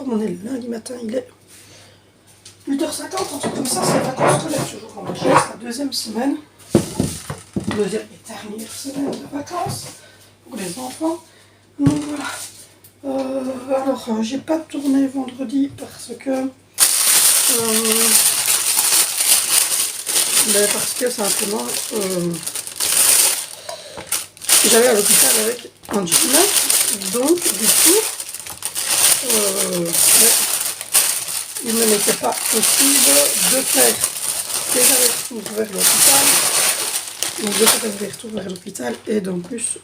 On est le lundi matin, il est 8h50, un truc comme ça, c'est les vacances scolaires toujours en Belgique, c'est la deuxième semaine, deuxième et dernière semaine de vacances pour les enfants. Donc voilà. Alors, j'ai pas tourné vendredi parce que simplement j'allais à l'hôpital avec Angela, donc du coup il ne m'était pas possible de faire des allers-retours vers l'hôpital, donc de faire des allers-retours vers l'hôpital et d'en plus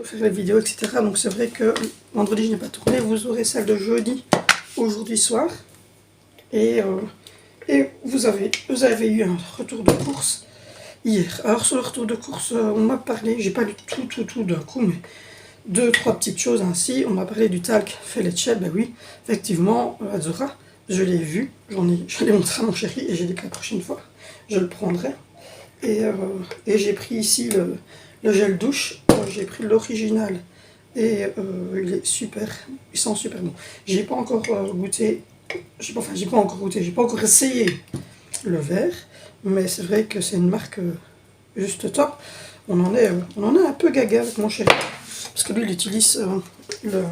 faire les vidéos, etc. Donc c'est vrai que vendredi je n'ai pas tourné, vous aurez celle de jeudi, aujourd'hui soir, et vous avez eu un retour de course hier. Alors sur le retour de course, on m'a parlé, j'ai pas lu tout d'un coup, mais 2-3 petites choses ainsi. On m'a parlé du talc Felice, ben oui, effectivement, Azura, je l'ai vu, je l'ai montré à mon chéri et j'ai dit que la prochaine fois, je le prendrai. Et j'ai pris ici le gel douche, j'ai pris l'original et il est super, il sent super bon. J'ai pas encore goûté, j'ai pas encore essayé le vert, mais c'est vrai que c'est une marque juste top. On en est un peu gaga avec mon chéri. Parce que lui, il utilise le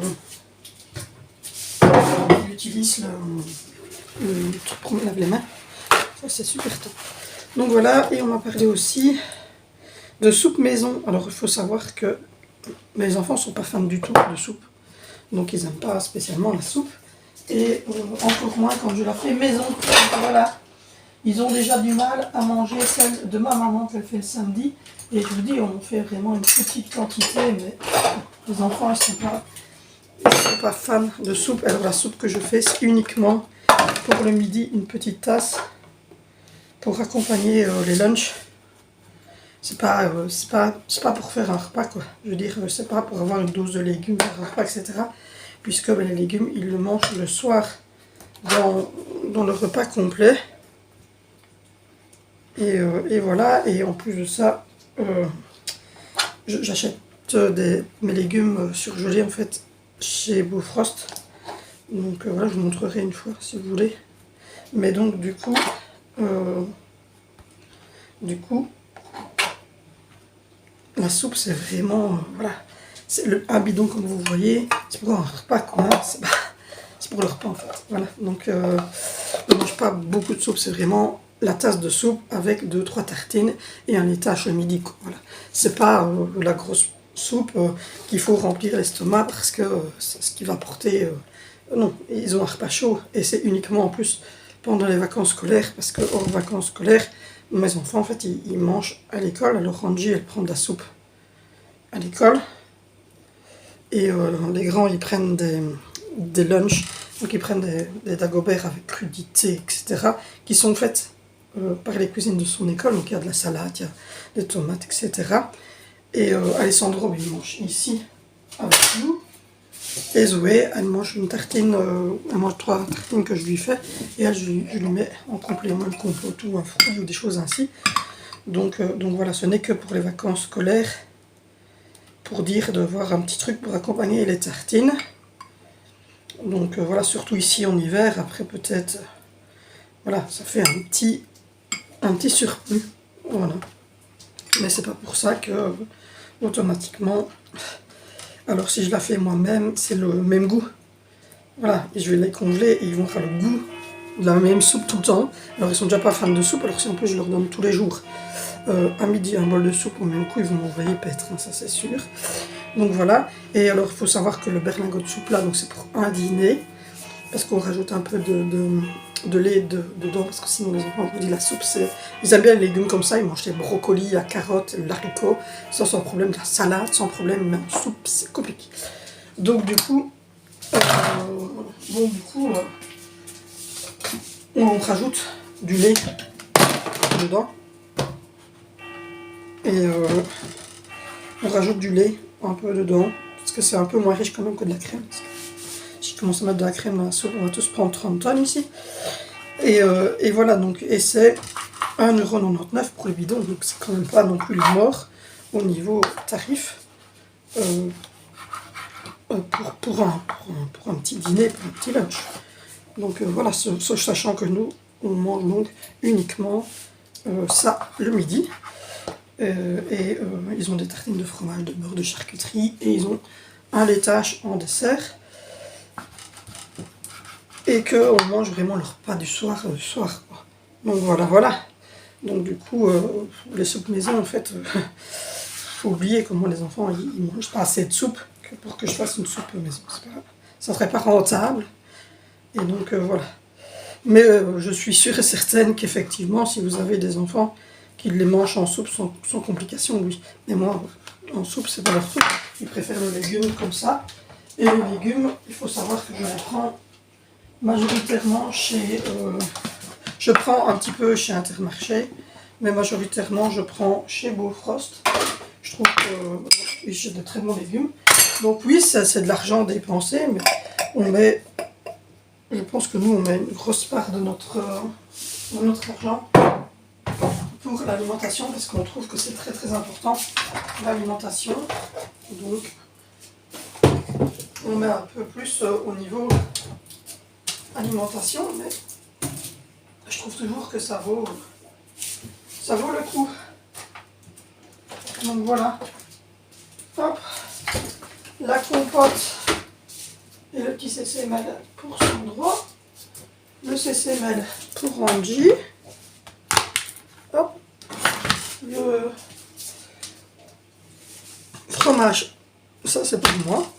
truc pour me laver les mains. Ça, c'est super top. Donc voilà, et on m'a parlé aussi de soupe maison. Alors, il faut savoir que mes enfants ne sont pas fans du tout de soupe. Donc, ils n'aiment pas spécialement la soupe. Et encore moins quand je la fais maison. Donc, voilà. Ils ont déjà du mal à manger celle de ma maman qu'elle fait le samedi. Et je vous dis, on fait vraiment une petite quantité, mais les enfants, ils sont pas fans de soupe. Alors la soupe que je fais, c'est uniquement pour le midi, une petite tasse pour accompagner les lunchs. C'est pas pour faire un repas, quoi. Je veux dire, c'est pas pour avoir une dose de légumes, un repas, etc. Puisque les légumes, ils le mangent le soir dans le repas complet. Et voilà, et en plus de ça, j'achète mes légumes surgelés en fait chez Bofrost. Donc voilà, je vous montrerai une fois si vous voulez. Mais donc du coup la soupe c'est vraiment, voilà, c'est un bidon comme vous voyez, c'est pour un repas quoi, c'est pour le repas en fait. Voilà, donc je ne mange pas beaucoup de soupe, c'est vraiment la tasse de soupe avec 2-3 tartines et un laitage au midi. Voilà. C'est pas la grosse soupe qu'il faut remplir l'estomac parce que c'est ce qui va porter... non, ils ont un repas chaud et c'est uniquement en plus pendant les vacances scolaires parce que hors vacances scolaires, mes enfants en fait ils mangent à l'école. Alors Angie elle prend de la soupe à l'école et les grands ils prennent des lunchs, donc ils prennent des dagobert avec crudité, etc. qui sont faites par les cuisines de son école, donc il y a de la salade, il y a des tomates, etc. Et Alessandro, il mange ici avec nous. Et Zoé, elle mange une tartine, elle mange 3 tartines que je lui fais, et elle, je lui mets en complément le compote ou un fruit ou des choses ainsi. Donc voilà, ce n'est que pour les vacances scolaires, pour dire de voir un petit truc pour accompagner les tartines. Donc voilà, surtout ici en hiver, après peut-être, voilà, ça fait un petit surplus, voilà. Mais c'est pas pour ça que automatiquement, alors si je la fais moi-même, c'est le même goût. Voilà, et je vais les congeler et ils vont avoir le goût de la même soupe tout le temps. Alors ils sont déjà pas fans de soupe, alors si en plus je leur donne tous les jours à midi un bol de soupe, au même coup ils vont m'envoyer paître, hein, ça c'est sûr. Donc voilà, et alors il faut savoir que le berlingot de soupe là, donc c'est pour un dîner, parce qu'on rajoute un peu de lait dedans, parce que sinon les enfants, je vous dis, la soupe, ils aiment bien les légumes comme ça, ils mangent les brocolis, la carotte, l'haricot, sans problème, de la salade, sans problème, mais en soupe, c'est compliqué. Donc du coup, on rajoute du lait dedans, et on rajoute du lait un peu dedans, parce que c'est un peu moins riche quand même que de la crème. Si je commence à mettre de la crème dans la soupe, on va tous prendre 30 tonnes ici. Et voilà, donc, et c'est 1,99 € pour le bidon, donc c'est quand même pas non plus la mort au niveau tarif. Pour un petit dîner, pour un petit lunch. Donc voilà, sachant que nous, on mange donc uniquement ça le midi. Ils ont des tartines de fromage, de beurre, de charcuterie, et ils ont un laitage en dessert. Et qu'on mange vraiment le repas du soir, quoi. Donc voilà. Donc du coup, les soupes maison, en fait, faut oublier comment les enfants, ils mangent pas assez de soupe pour que je fasse une soupe maison. Ça serait pas rentable. Et donc voilà. Mais je suis sûre et certaine qu'effectivement, si vous avez des enfants qui les mangent en soupe sans complication, oui. Mais moi, en soupe, c'est pas leur soupe. Ils préfèrent le légume comme ça. Et les légumes, il faut savoir que je les prends majoritairement chez... je prends un petit peu chez Intermarché, mais majoritairement, je prends chez Bofrost. Je trouve que j'ai de très bons légumes. Donc oui, c'est de l'argent dépensé, mais on met... Je pense que nous, on met une grosse part de notre argent pour l'alimentation, parce qu'on trouve que c'est très très important, l'alimentation. Donc, on met un peu plus au niveau alimentation, mais je trouve toujours que ça vaut le coup. Donc voilà. Hop. La compote et le petit CCML pour Sandro. Le CCML pour Angie. Hop. Le fromage, ça c'est pour moi.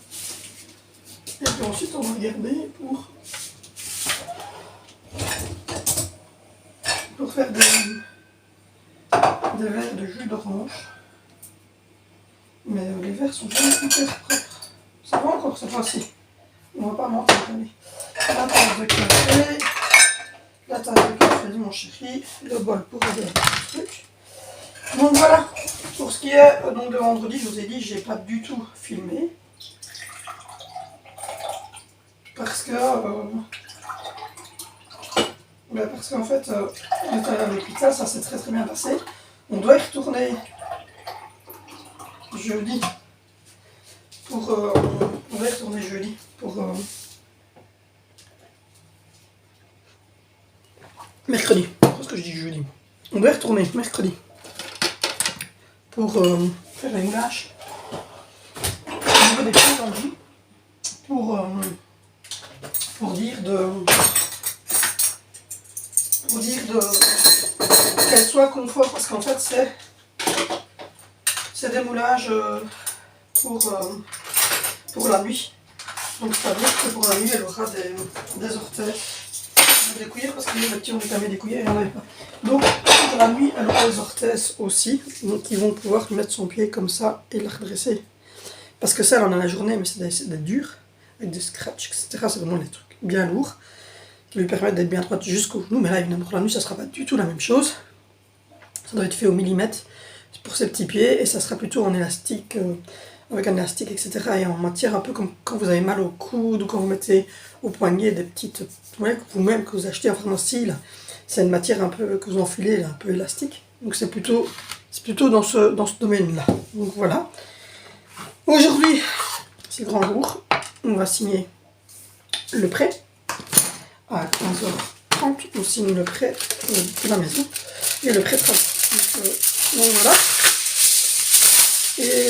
Et puis ensuite on va garder pour faire des verres de jus d'orange. Mais les verres sont pas hyper propres. Ça va encore cette fois-ci. On va pas mentir. La tasse de café. La tasse de café de mon chéri. Le bol pour aider le truc. Donc voilà. Pour ce qui est donc de vendredi, je vous ai dit, j'ai pas du tout filmé. Parce qu'en fait, on est allé à l'hôpital, ça s'est très très bien passé. On doit y retourner jeudi pour mercredi. Qu'est-ce que je dis jeudi? On doit y retourner mercredi pour faire les moulages au niveau des pieds d'Angie pour dire qu'elle soit confort, parce qu'en fait c'est des moulages pour la nuit. Donc ça veut dire que pour la nuit elle aura des orteils, des cuillères, parce que les petits ont réclamé des cuillères et il n'y en avait pas. Donc pour la nuit elle aura des orteils aussi, donc ils vont pouvoir mettre son pied comme ça et la redresser. Parce que ça elle en a la journée, mais c'est des durs, avec des scratchs, etc. C'est vraiment des trucs bien lourds qui lui permettent d'être bien droite jusqu'au genou. Mais là évidemment pour la nuit ça ne sera pas du tout la même chose. Ça doit être fait au millimètre pour ses petits pieds et ça sera plutôt en élastique, avec un élastique, etc. Et en matière un peu comme quand vous avez mal au coude ou quand vous mettez au poignet des petites, vous-même que vous achetez en pharmacie, c'est une matière un peu que vous enfilez, là, un peu élastique. Donc c'est plutôt dans ce domaine-là. Donc voilà. Aujourd'hui, c'est le grand jour. On va signer le prêt à 15h30. On signe le prêt de la maison et le prêt de travail. Donc voilà. Et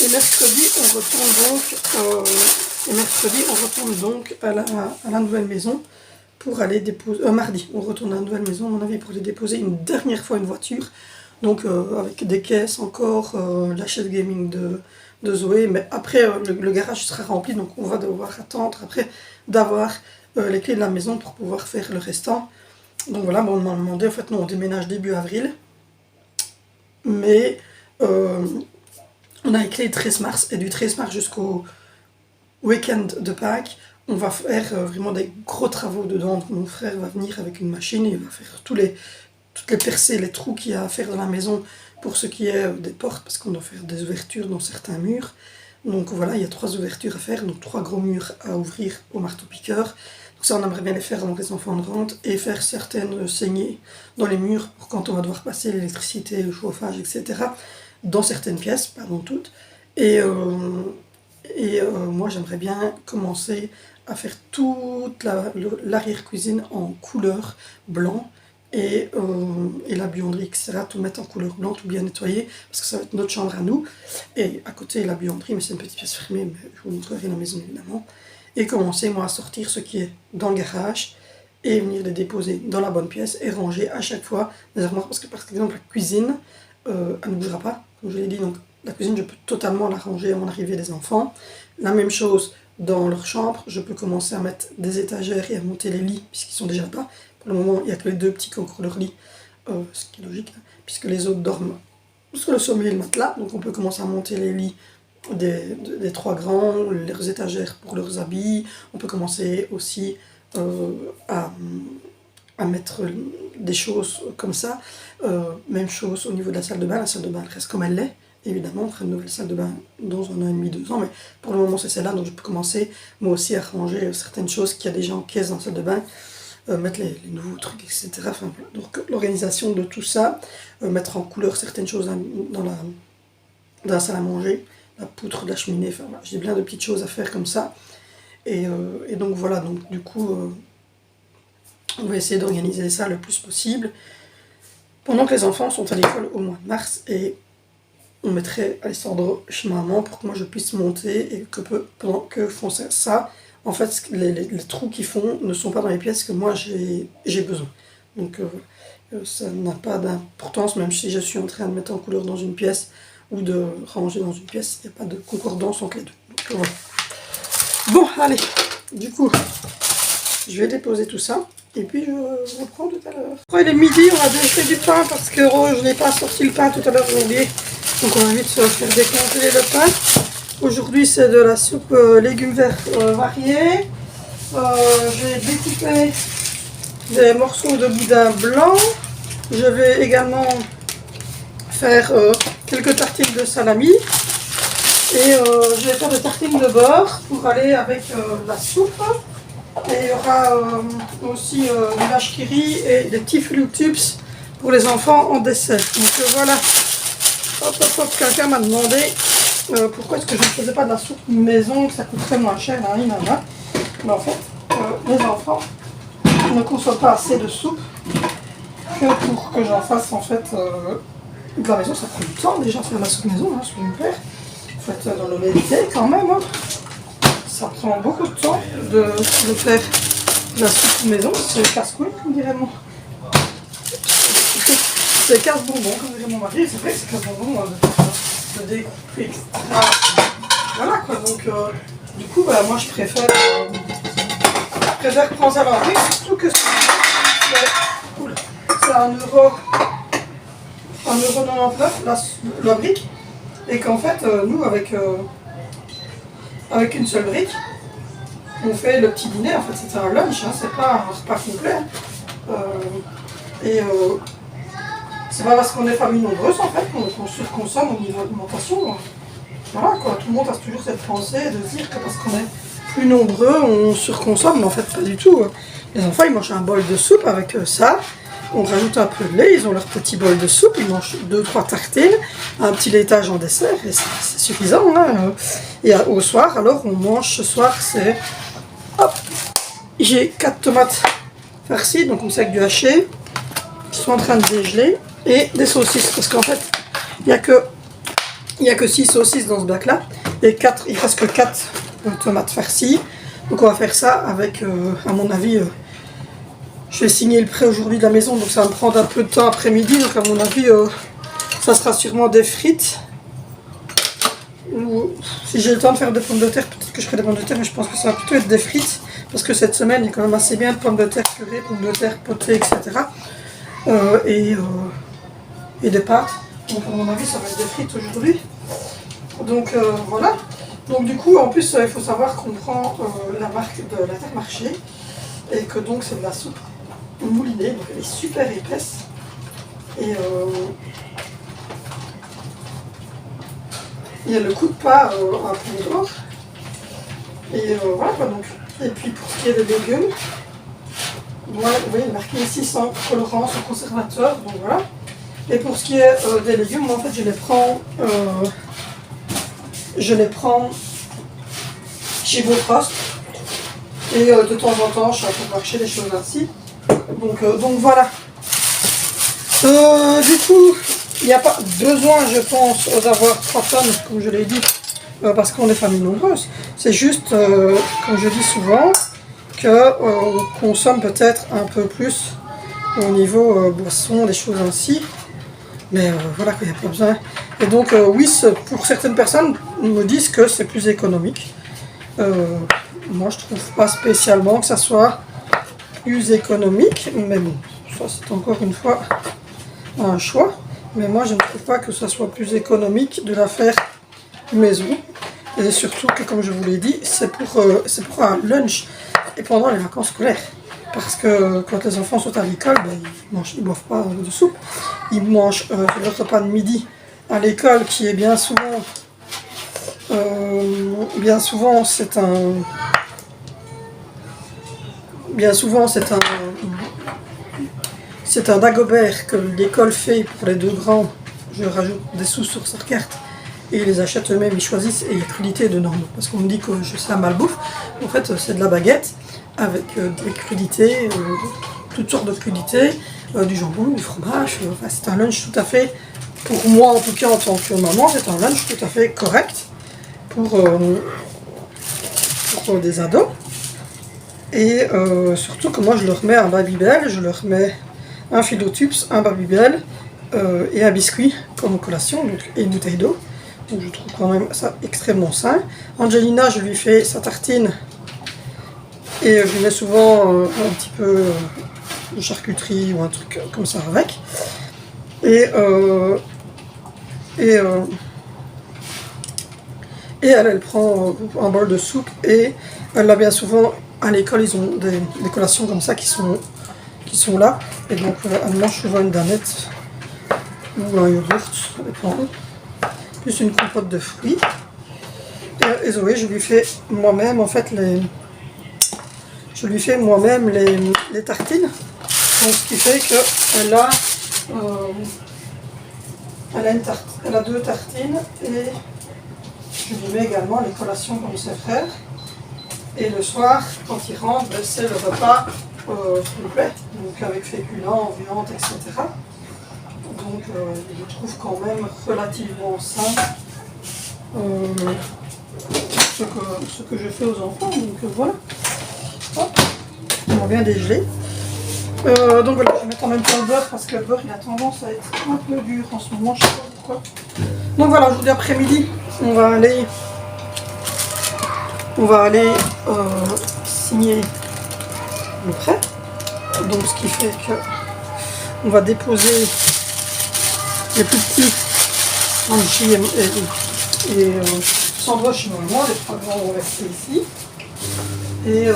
mercredi, on retourne donc à la nouvelle maison pour aller déposer. Mardi, on retourne à la nouvelle maison, à mon avis, pour aller déposer une dernière fois une voiture. Donc avec des caisses encore, la chaise gaming de Zoé. Mais après, le garage sera rempli, donc on va devoir attendre après d'avoir les clés de la maison pour pouvoir faire le restant. Donc voilà, on m'a demandé, en fait, nous on déménage début avril. Mais on a les clés le 13 mars, et du 13 mars jusqu'au week-end de Pâques, on va faire vraiment des gros travaux dedans. Donc, mon frère va venir avec une machine et il va faire toutes les percées, les trous qu'il y a à faire dans la maison pour ce qui est des portes, parce qu'on doit faire des ouvertures dans certains murs. Donc voilà, il y a 3 ouvertures à faire, donc 3 gros murs à ouvrir au marteau-piqueur. Ça, on aimerait bien les faire avant que les enfants ne rentrent et faire certaines saignées dans les murs pour quand on va devoir passer l'électricité, le chauffage, etc. dans certaines pièces, pas dans toutes. Et, moi, j'aimerais bien commencer à faire toute l'arrière-cuisine en couleur blanc et la buanderie, etc. Tout mettre en couleur blanc, tout bien nettoyer, parce que ça va être notre chambre à nous. Et à côté, la buanderie, mais c'est une petite pièce fermée, mais je vous montrerai la maison évidemment. Et commencer, moi, à sortir ce qui est dans le garage et venir les déposer dans la bonne pièce et ranger à chaque fois les armoires. Parce que, par exemple, la cuisine, elle ne bougera pas, comme je l'ai dit. Donc, la cuisine, je peux totalement la ranger à mon arrivée des enfants. La même chose dans leur chambre. Je peux commencer à mettre des étagères et à monter les lits, puisqu'ils sont déjà là. Pour le moment, il n'y a que les deux petits qui ont encore leur lit, ce qui est logique, hein, puisque les autres dorment sur le sommier et le matelas. Donc, on peut commencer à monter les lits des trois grands, leurs étagères pour leurs habits. On peut commencer aussi à mettre des choses comme ça. Même chose au niveau de la salle de bain. La salle de bain elle reste comme elle l'est. Évidemment, on fera une nouvelle salle de bain dans 1 an et demi, 2 ans, mais pour le moment c'est celle-là, donc je peux commencer moi aussi à ranger certaines choses qu'il y a déjà en caisse dans la salle de bain, mettre les nouveaux trucs, etc. Enfin, donc l'organisation de tout ça, mettre en couleur certaines choses dans la salle à manger, la poutre de la cheminée, enfin voilà, j'ai plein de petites choses à faire comme ça. Et donc voilà, donc du coup, on va essayer d'organiser ça le plus possible. Pendant que les enfants sont à l'école au mois de mars, et on mettrait Alessandro chez maman pour que moi je puisse monter et que pendant que font ça, en fait les trous qu'ils font ne sont pas dans les pièces que moi j'ai besoin. Donc ça n'a pas d'importance, même si je suis en train de mettre en couleur dans une pièce ou de ranger dans une pièce, il n'y a pas de concordance entre les deux. Donc, voilà. Bon, allez, du coup, je vais déposer tout ça. Et puis je vous reprends tout à l'heure. Après il est midi, on a déjà fait du pain parce que je n'ai pas sorti le pain tout à l'heure, j'ai oublié. Donc on va vite se faire décongeler le pain. Aujourd'hui c'est de la soupe légumes verts variés. J'ai découpé des morceaux de boudin blanc. Je vais également faire quelques tartines de salami. Et je vais faire des tartines de beurre pour aller avec la soupe. Et il y aura aussi du vache qui rit et des petits Fruit Tubes pour les enfants en dessert. Donc voilà, hop hop hop, quelqu'un m'a demandé pourquoi est-ce que je ne faisais pas de la soupe maison, que ça coûterait moins cher, nanana. Mais en fait, les enfants ne consomment pas assez de soupe que pour que j'en fasse en fait de la maison. Ça prend du temps déjà de faire de la soupe maison, hein, je vais me faire. Il faut être dans l'honnêteté quand même. Hein. Ça prend beaucoup de temps de faire de la soupe maison, c'est casse-couille, comme dirait mon... C'est casse-bonbon, comme dirait mon mari, c'est vrai que c'est casse-bonbon de découper, etc. Voilà quoi, donc du coup, bah, moi je préfère prendre ça à l'envers, surtout que c'est 1,99€ la brique, et qu'en fait, nous avec une seule brique, on fait le petit dîner, en fait c'est un lunch, hein, c'est pas un repas complet. C'est pas parce qu'on est famille nombreuse en fait qu'on surconsomme au niveau alimentation. Voilà quoi, tout le monde a toujours cette pensée de dire que parce qu'on est plus nombreux on surconsomme, mais en fait pas du tout. Les enfants ils mangent un bol de soupe avec ça, on rajoute un peu de lait, ils ont leur petit bol de soupe, ils mangent 2-3 tartines, un petit laitage en dessert et c'est suffisant. Hein. Et au soir, alors on mange ce soir, c'est... Hop, j'ai 4 tomates farcies, donc on sait avec du haché, qui sont en train de dégeler, et des saucisses, parce qu'en fait, il n'y a que 6 saucisses dans ce bac-là, et il reste que 4 tomates farcies. Donc on va faire ça avec, à mon avis, je vais signer le prêt aujourd'hui de la maison, donc ça va me prendre un peu de temps après-midi, donc à mon avis, ça sera sûrement des frites. Ou si j'ai le temps de faire des pommes de terre, peut-être que je ferai des pommes de terre, mais je pense que ça va plutôt être des frites, parce que cette semaine, il y a quand même assez bien de pommes de terre purées, pommes de terre potées, etc. Et des pâtes. Donc à mon avis, ça va être des frites aujourd'hui. Donc voilà. Donc du coup, en plus, il faut savoir qu'on prend la marque de l'Intermarché, et que donc c'est de la soupe moulinée, donc elle est super épaisse. Et il y a le coup de pas à poudre. Et voilà quoi donc. Et puis pour ce qui est des légumes, voilà, vous voyez marqué ici sans colorant, sans conservateur, donc voilà. Et pour ce qui est des légumes, moi en fait je les prends chez Beaufrost. Et de temps en temps, je suis en train de marcher des choses ainsi. Donc voilà. Du coup, il n'y a pas besoin, je pense, d'avoir 3 tonnes, comme je l'ai dit, parce qu'on est famille nombreuse. C'est juste, comme je dis souvent, qu'on consomme peut-être un peu plus au niveau boisson, des choses ainsi. Mais voilà, il n'y a pas besoin. Et donc, oui, pour certaines personnes, me disent que c'est plus économique. Moi, je trouve pas spécialement que ça soit plus économique, mais bon, ça c'est encore une fois un choix. Mais moi, je ne trouve pas que ça soit plus économique de la faire maison. Et surtout que, comme je vous l'ai dit, c'est pour un lunch et pendant les vacances scolaires. Parce que quand les enfants sont à l'école, ben, ils boivent pas de soupe. Ils mangent leur repas de midi à l'école, qui est bien souvent c'est un Dagobert que l'école fait pour les 2 grands. Je rajoute des sous sur sa carte et ils les achètent eux-mêmes, ils choisissent et il y a crudités dedans. Parce qu'on me dit que je sais la malbouffe. En fait, c'est de la baguette avec des crudités, toutes sortes de crudités, du jambon, du fromage. Enfin, c'est un lunch tout à fait, pour moi en tout cas en tant que maman, c'est un lunch tout à fait correct pour des ados. Et surtout que moi je leur mets un Babybel, je leur mets un Philotubes, un Babybel et un biscuit comme collation, donc, et une bouteille d'eau. Donc je trouve quand même ça extrêmement sain. Angelina, je lui fais sa tartine et je lui mets souvent un petit peu de charcuterie ou un truc comme ça avec. Et elle prend un bol de soupe et elle a bien souvent, à l'école, ils ont des collations comme ça qui sont là. Et donc, elle mange souvent une danette ou un yaourt, ça dépend. Plus une compote de fruits. Et Zoé, je lui fais moi-même, en fait, les tartines. Donc, ce qui fait qu'elle a, elle a 2 tartines et je lui mets également les collations comme ses frères. Et le soir, quand il rentre, c'est le repas complet, donc avec féculents, viande, etc. Donc je trouve quand même relativement sain ce que je fais aux enfants. Donc voilà. Hop, on va bien dégeler. Donc voilà, je vais mettre en même temps le beurre parce que le beurre il a tendance à être un peu dur en ce moment, je sais pas pourquoi. Donc voilà, aujourd'hui après-midi, on va aller signer le prêt. Donc ce qui fait que on va déposer les plus petits Angie et Sandro chez moi, les 3 grands vont rester ici. Et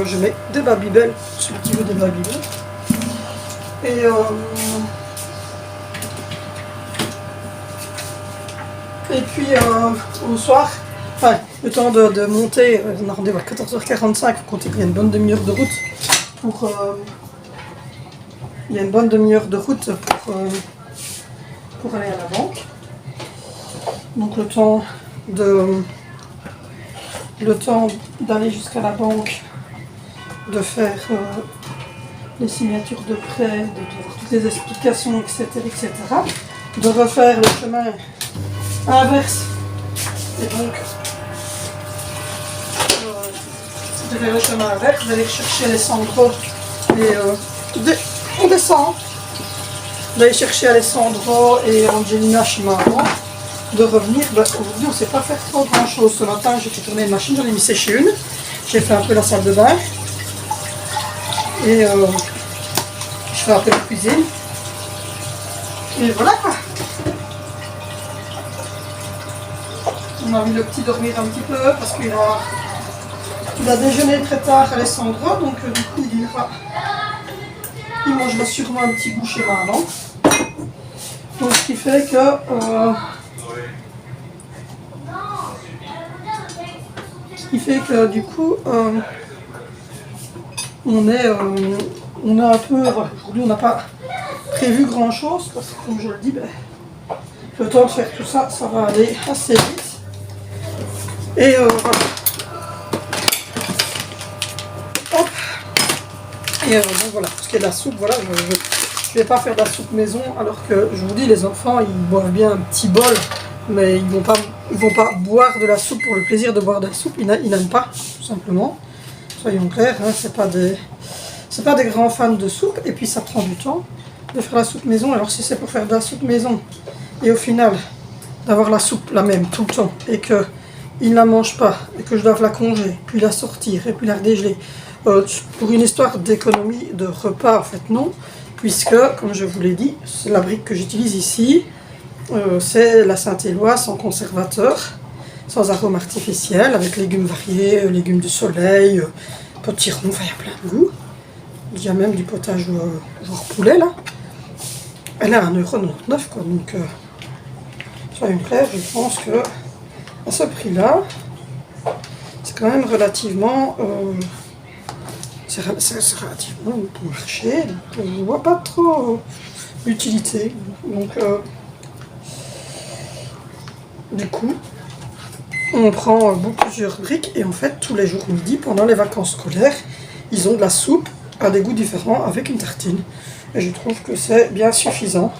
je mets des Babybel, celui qui veut des Babybel. Et puis au soir, enfin le temps de monter, on a rendez-vous à 14h45, il faut compter qu'il y a une bonne demi-heure de route pour aller à la banque. Donc le temps d'aller jusqu'à la banque, de faire les signatures de prêt, de voir toutes les explications, etc., de refaire le chemin inverse et donc de faire le chemin inverse, d'aller chercher Alessandro et on descend, d'aller chercher Alessandro et Angelina chez maman, de revenir. Aujourd'hui on ne sait pas faire trop grand chose. Ce matin j'ai fait tourner une machine, j'en ai mis sécher une, j'ai fait un peu la salle de bain et je fais un peu la cuisine et voilà quoi. On a mis le petit dormir un petit peu parce qu'il a déjeuné très tard Alessandro, donc du coup il mangera sûrement un petit bout chez maman. Donc ce qui fait que Ce qui fait que du coup, on est un peu... Voilà, aujourd'hui, on n'a pas prévu grand-chose parce que, comme je le dis, ben, le temps de faire tout ça, ça va aller assez vite. Et voilà. Hop. Et donc voilà, pour ce qui est de la soupe, voilà, je vais pas faire de la soupe maison, alors que je vous dis, les enfants, ils boivent bien un petit bol, mais ils vont pas boire de la soupe pour le plaisir de boire de la soupe, ils n'aiment pas, tout simplement. Soyons clairs, hein, c'est pas des grands fans de soupe, et puis ça prend du temps de faire la soupe maison. Alors si c'est pour faire de la soupe maison, et au final, d'avoir la soupe la même tout le temps, et que ils ne la mangent pas, et que je dois la congeler, puis la sortir, et puis la redégeler, pour une histoire d'économie de repas, en fait non, puisque, comme je vous l'ai dit, c'est la brique que j'utilise ici, c'est la Saint-Éloi sans conservateur, sans arôme artificiel, avec légumes variés, légumes du soleil, potiron, enfin il y a plein de goûts. Il y a même du potage genre poulet là. Elle est à 1,99 € quoi, donc soyons clairs, je pense que à ce prix-là, c'est quand même relativement... c'est relativement bon marché, donc je ne vois pas trop l'utilité. Donc, du coup, on prend plusieurs briques et en fait, tous les jours midi, pendant les vacances scolaires, ils ont de la soupe à des goûts différents avec une tartine. Et je trouve que c'est bien suffisant.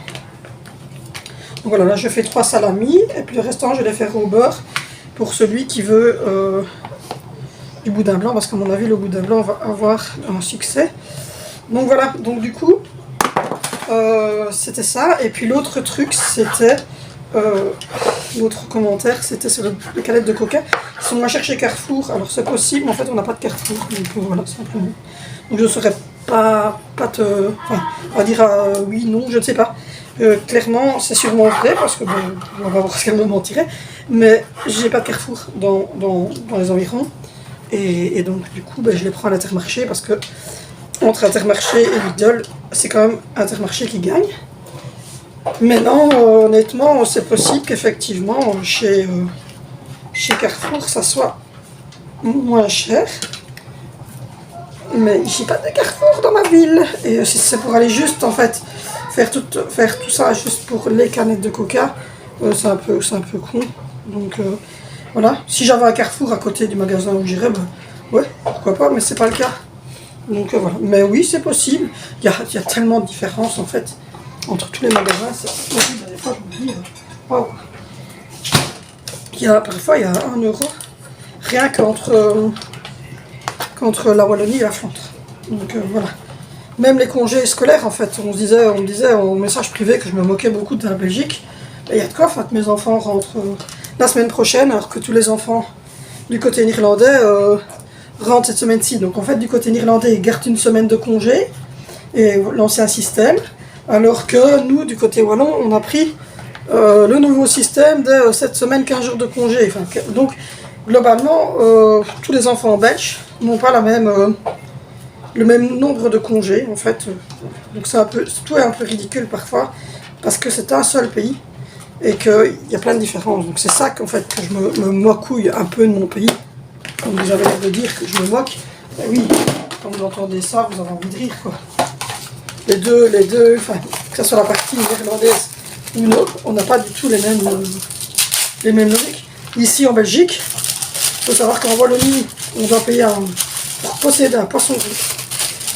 Donc voilà, là je fais 3 salamis et puis le restant je vais les faire au beurre pour celui qui veut du boudin blanc, parce qu'à mon avis le boudin blanc va avoir un succès. Donc voilà, donc du coup c'était ça. Et puis l'autre truc c'était l'autre commentaire c'était sur les canettes de coca qui sont moins chères chez Carrefour. Alors c'est possible, mais en fait on n'a pas de Carrefour, donc voilà simplement. Donc je ne saurais pas te... Enfin, on va dire oui, non, je ne sais pas. Clairement, c'est sûrement vrai, parce que bon, on va voir ce qu'elle me mentirait, mais j'ai pas de Carrefour dans les environs. Et donc, du coup, ben, je les prends à l'Intermarché, parce que entre Intermarché et Lidl, c'est quand même Intermarché qui gagne. Maintenant, honnêtement, c'est possible qu'effectivement, chez Carrefour, ça soit moins cher. Mais j'ai pas de Carrefour dans ma ville. Et si c'est pour aller juste, en fait, faire tout ça juste pour les canettes de coca, c'est un peu con. Donc voilà, si j'avais un Carrefour à côté du magasin où j'irais, ben, ouais, pourquoi pas, mais c'est pas le cas. Donc voilà, mais oui, c'est possible. Il y a tellement de différences en fait entre tous les magasins, c'est possible. Des fois, je me dis, waouh. Parfois, il y a 1 € rien qu'entre la Wallonie et la Flandre. Donc voilà. Même les congés scolaires, en fait, on me disait en message privé que je me moquais beaucoup de la Belgique. Il y a de quoi, en fait, mes enfants rentrent la semaine prochaine, alors que tous les enfants du côté néerlandais rentrent cette semaine-ci. Donc en fait, du côté néerlandais, ils gardent une semaine de congé, et l'ancien système, alors que nous, du côté wallon, on a pris le nouveau système de 7 semaines, 15 jours de congé. Enfin, donc, globalement, tous les enfants belges n'ont pas le même nombre de congés, en fait. Donc tout est un peu ridicule parfois, parce que c'est un seul pays, et qu'il y a plein de différences. Donc c'est ça qu'en fait, que je me mocouille un peu de mon pays. Comme vous avez l'air de dire que je me moque, ben oui, quand vous entendez ça, vous avez envie de rire, quoi. Les deux, enfin, que ce soit la partie néerlandaise ou une autre, on n'a pas du tout les mêmes logiques. Ici en Belgique, il faut savoir qu'en Wallonie, on doit payer pour posséder un poisson rouge,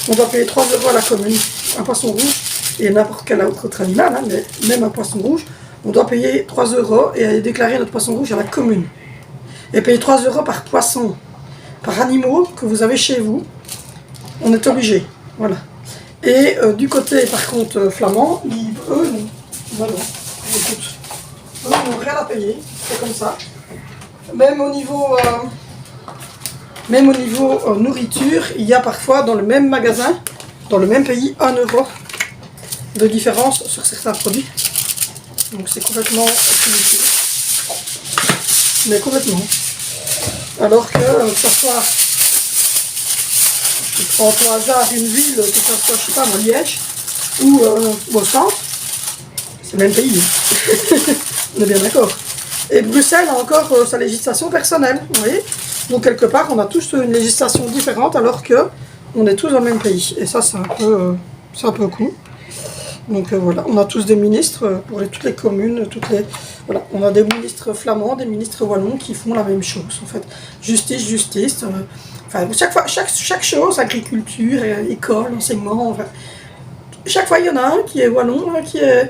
on doit payer 3 € à la commune, un poisson rouge, et n'importe quel autre animal, hein, mais même un poisson rouge, on doit payer 3 € et aller déclarer notre poisson rouge à la commune. Et payer 3 € par poisson, par animaux que vous avez chez vous, on est obligé. Voilà. Et du côté, par contre, flamand, eux, non. Voilà. Écoute, eux, ils n'ont rien à payer, c'est comme ça. Même au niveau nourriture, il y a parfois dans le même magasin, dans le même pays, 1 € de différence sur certains produits. Donc c'est complètement ridicule. Mais complètement. Alors que ça soit, je prends au hasard une ville, que ça soit, je sais pas, moi, Liège, ou au centre, c'est le même pays. On est bien d'accord. Et Bruxelles a encore sa législation personnelle, vous voyez. Donc quelque part, on a tous une législation différente alors que on est tous dans le même pays. Et ça, c'est un peu cool. Donc voilà, on a tous des ministres pour toutes les communes, voilà, on a des ministres flamands, des ministres wallons qui font la même chose en fait. Justice, enfin chaque chose, agriculture, école, enseignement, enfin, chaque fois il y en a un qui est wallon, un qui est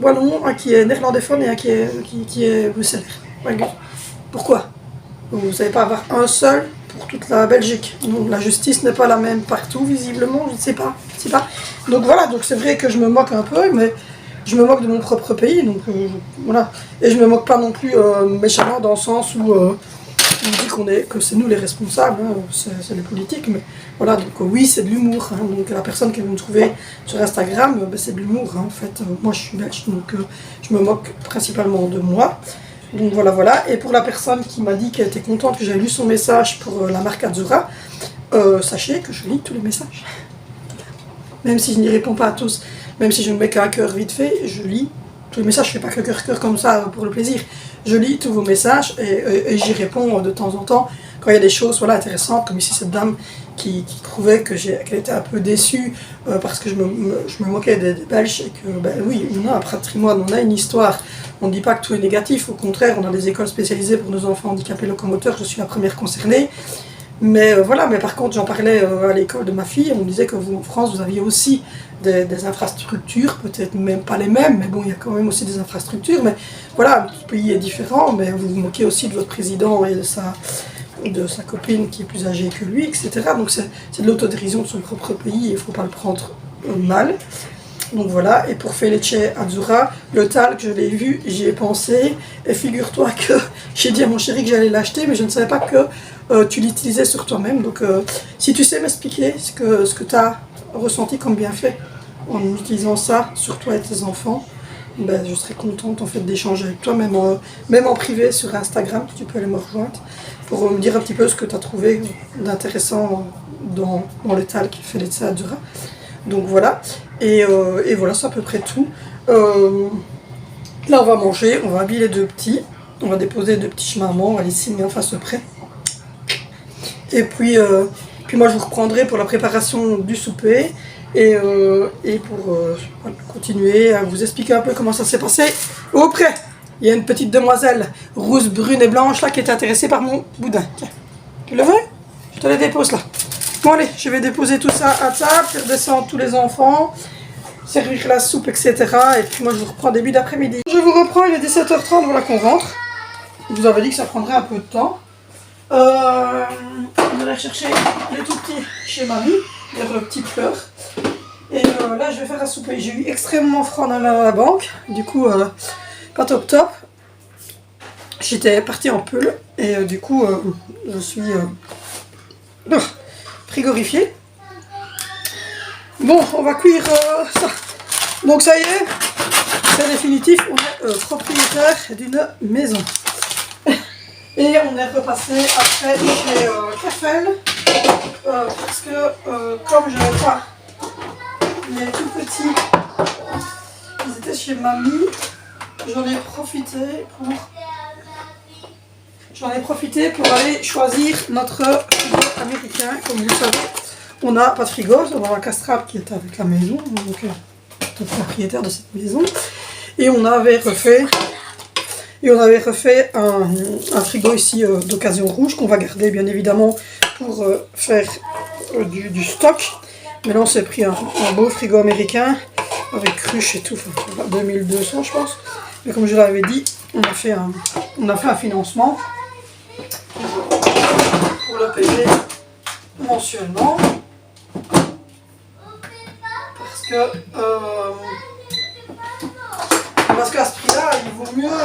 wallon, un qui est néerlandéphone et un qui est bruxellois. Pourquoi? Vous ne savez pas avoir un seul pour toute la Belgique. Donc la justice n'est pas la même partout, visiblement, je ne sais pas. Donc voilà, donc c'est vrai que je me moque un peu, mais je me moque de mon propre pays, donc voilà. Et je me moque pas non plus méchamment dans le sens où on dit que c'est nous les responsables, hein, c'est les politiques, mais voilà, donc oui, c'est de l'humour. Hein, donc la personne que vous me trouvez sur Instagram, c'est de l'humour, hein, en fait. Moi je suis belge, donc je me moque principalement de moi. Donc voilà. Et pour la personne qui m'a dit qu'elle était contente que j'avais lu son message pour la marque Azura, sachez que je lis tous les messages. Même si je n'y réponds pas à tous, même si je ne mets qu'un cœur vite fait, je lis tous les messages. Je ne fais pas que cœur comme ça pour le plaisir. Je lis tous vos messages et j'y réponds de temps en temps quand il y a des choses intéressantes, comme ici cette dame qui trouvait qu'elle était un peu déçue parce que je me moquais des Belges et que, ben oui, on a un patrimoine, on a une histoire. On ne dit pas que tout est négatif, au contraire, on a des écoles spécialisées pour nos enfants handicapés locomoteurs, je suis la première concernée. Mais voilà, mais par contre, j'en parlais à l'école de ma fille, on me disait que vous, en France, vous aviez aussi des infrastructures, peut-être même pas les mêmes, mais bon, il y a quand même aussi des infrastructures. Mais voilà, le pays est différent, mais vous vous moquez aussi de votre président et de sa copine qui est plus âgée que lui, etc. Donc c'est de l'autodérision de son propre pays, il ne faut pas le prendre mal. Donc voilà, et pour Felice Azura, le talc, je l'ai vu, j'y ai pensé, et figure-toi que j'ai dit à mon chéri que j'allais l'acheter, mais je ne savais pas que tu l'utilisais sur toi-même. Donc si tu sais m'expliquer ce que tu as ressenti comme bienfait en utilisant ça sur toi et tes enfants, ben, je serais contente en fait d'échanger avec toi, même en privé sur Instagram, tu peux aller me rejoindre, pour me dire un petit peu ce que tu as trouvé d'intéressant dans le talc Felice Azura. Donc voilà, et voilà, c'est à peu près tout. Là on va manger, on va habiller les deux petits, on va déposer les deux petits chez maman, on va les signer en face près. Et puis moi je vous reprendrai pour la préparation du souper et pour continuer à vous expliquer un peu comment ça s'est passé auprès. Il y a une petite demoiselle rousse, brune et blanche là qui est intéressée par mon boudin. Tiens, tu le veux? Je te le dépose là. Bon allez, je vais déposer tout ça à table, faire descendre tous les enfants, servir la soupe, etc. Et puis moi je vous reprends début d'après-midi. Je vous reprends, il est 17h30, voilà qu'on rentre. Je vous avais dit que ça prendrait un peu de temps. On allait chercher les tout petits chez mamie, leurs petits pleurs. Et là je vais faire à souper. J'ai eu extrêmement froid dans la banque, du coup pas top. J'étais partie en pull et du coup je suis frigorifié. Bon, on va cuire ça. Donc ça y est, c'est définitif, on est propriétaire d'une maison. Et on est repassé après chez Krefel parce que comme je n'avais pas les tout petits, ils étaient chez mamie, j'en ai profité pour aller choisir notre frigo américain. Comme vous le savez, on n'a pas de frigo, on a un castrap qui est avec la maison, donc le propriétaire de cette maison. Et on avait refait un frigo ici d'occasion rouge qu'on va garder bien évidemment pour faire du stock. Mais là on s'est pris un beau frigo américain avec cruche et tout, 2200 je pense. Mais comme je l'avais dit, on a fait un financement pour le payer mensuellement. Parce qu'à ce prix-là, il vaut mieux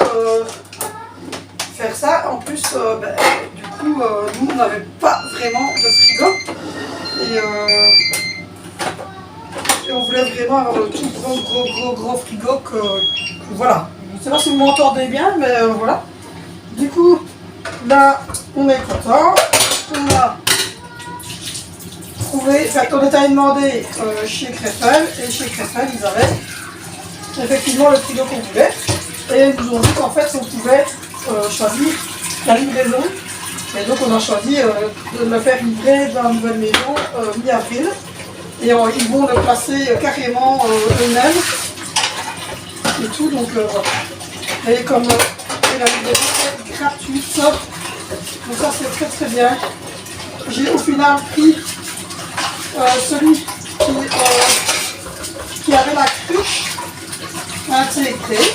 faire ça. En plus, du coup, nous, on n'avait pas vraiment de frigo. Et on voulait vraiment avoir le tout gros frigo que voilà. Je ne sais pas si vous m'entendez bien, mais voilà. Du coup, là, on est content. On a trouvé, on est allé demander chez Krefel, et chez Krefel, ils avaient effectivement le frigo qu'on voulait. Et ils nous ont dit qu'en fait, on pouvait choisir la livraison Et donc on a choisi de le faire livrer dans la nouvelle maison mi-avril. Et ils vont le placer carrément eux-mêmes. Et tout, donc voilà. Et comme la livraison est gratuite, donc ça c'est très très bien. J'ai au final pris celui qui avait la cruche intégrée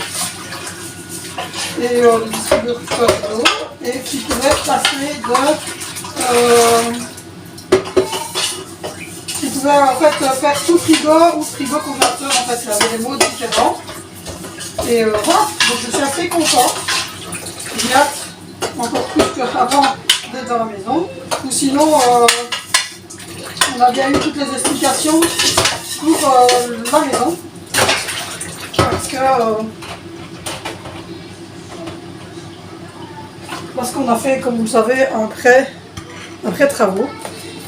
et le distributeur d'eau et qui pouvait passer qui pouvait en fait faire tout frigo ou frigo congélateur, en fait il avait des mots différents. Et voilà, donc je suis assez contente. J'ai hâte encore plus qu'avant d'être dans la maison. Ou sinon, on a bien eu toutes les explications pour la maison. Parce qu'on a fait, comme vous le savez, un prêt travaux.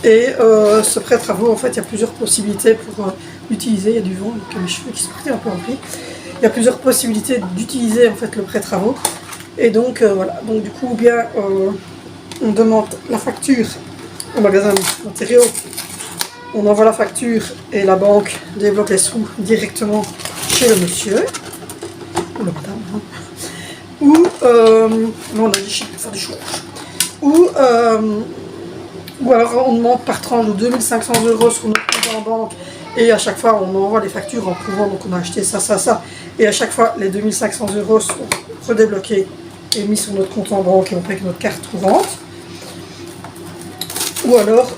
Et ce prêt travaux, en fait, il y a plusieurs possibilités pour l'utiliser. Il y a du vent, donc mes cheveux qui sont partis un peu en gris. Il y a plusieurs possibilités d'utiliser en fait le prêt travaux. Et donc voilà, donc du coup ou bien on demande la facture au magasin matériaux, on envoie la facture et la banque débloque les sous directement chez le monsieur ou la madame, hein. Ou non, on a dit chez faire du chou ou alors on demande par tranche de 2500 € sur notre compte en banque. Et à chaque fois, on envoie les factures en prouvant, donc on a acheté ça, ça, ça. Et à chaque fois, les 2500 € sont redébloqués et mis sur notre compte en banque et on paye avec notre carte courante. Ou alors,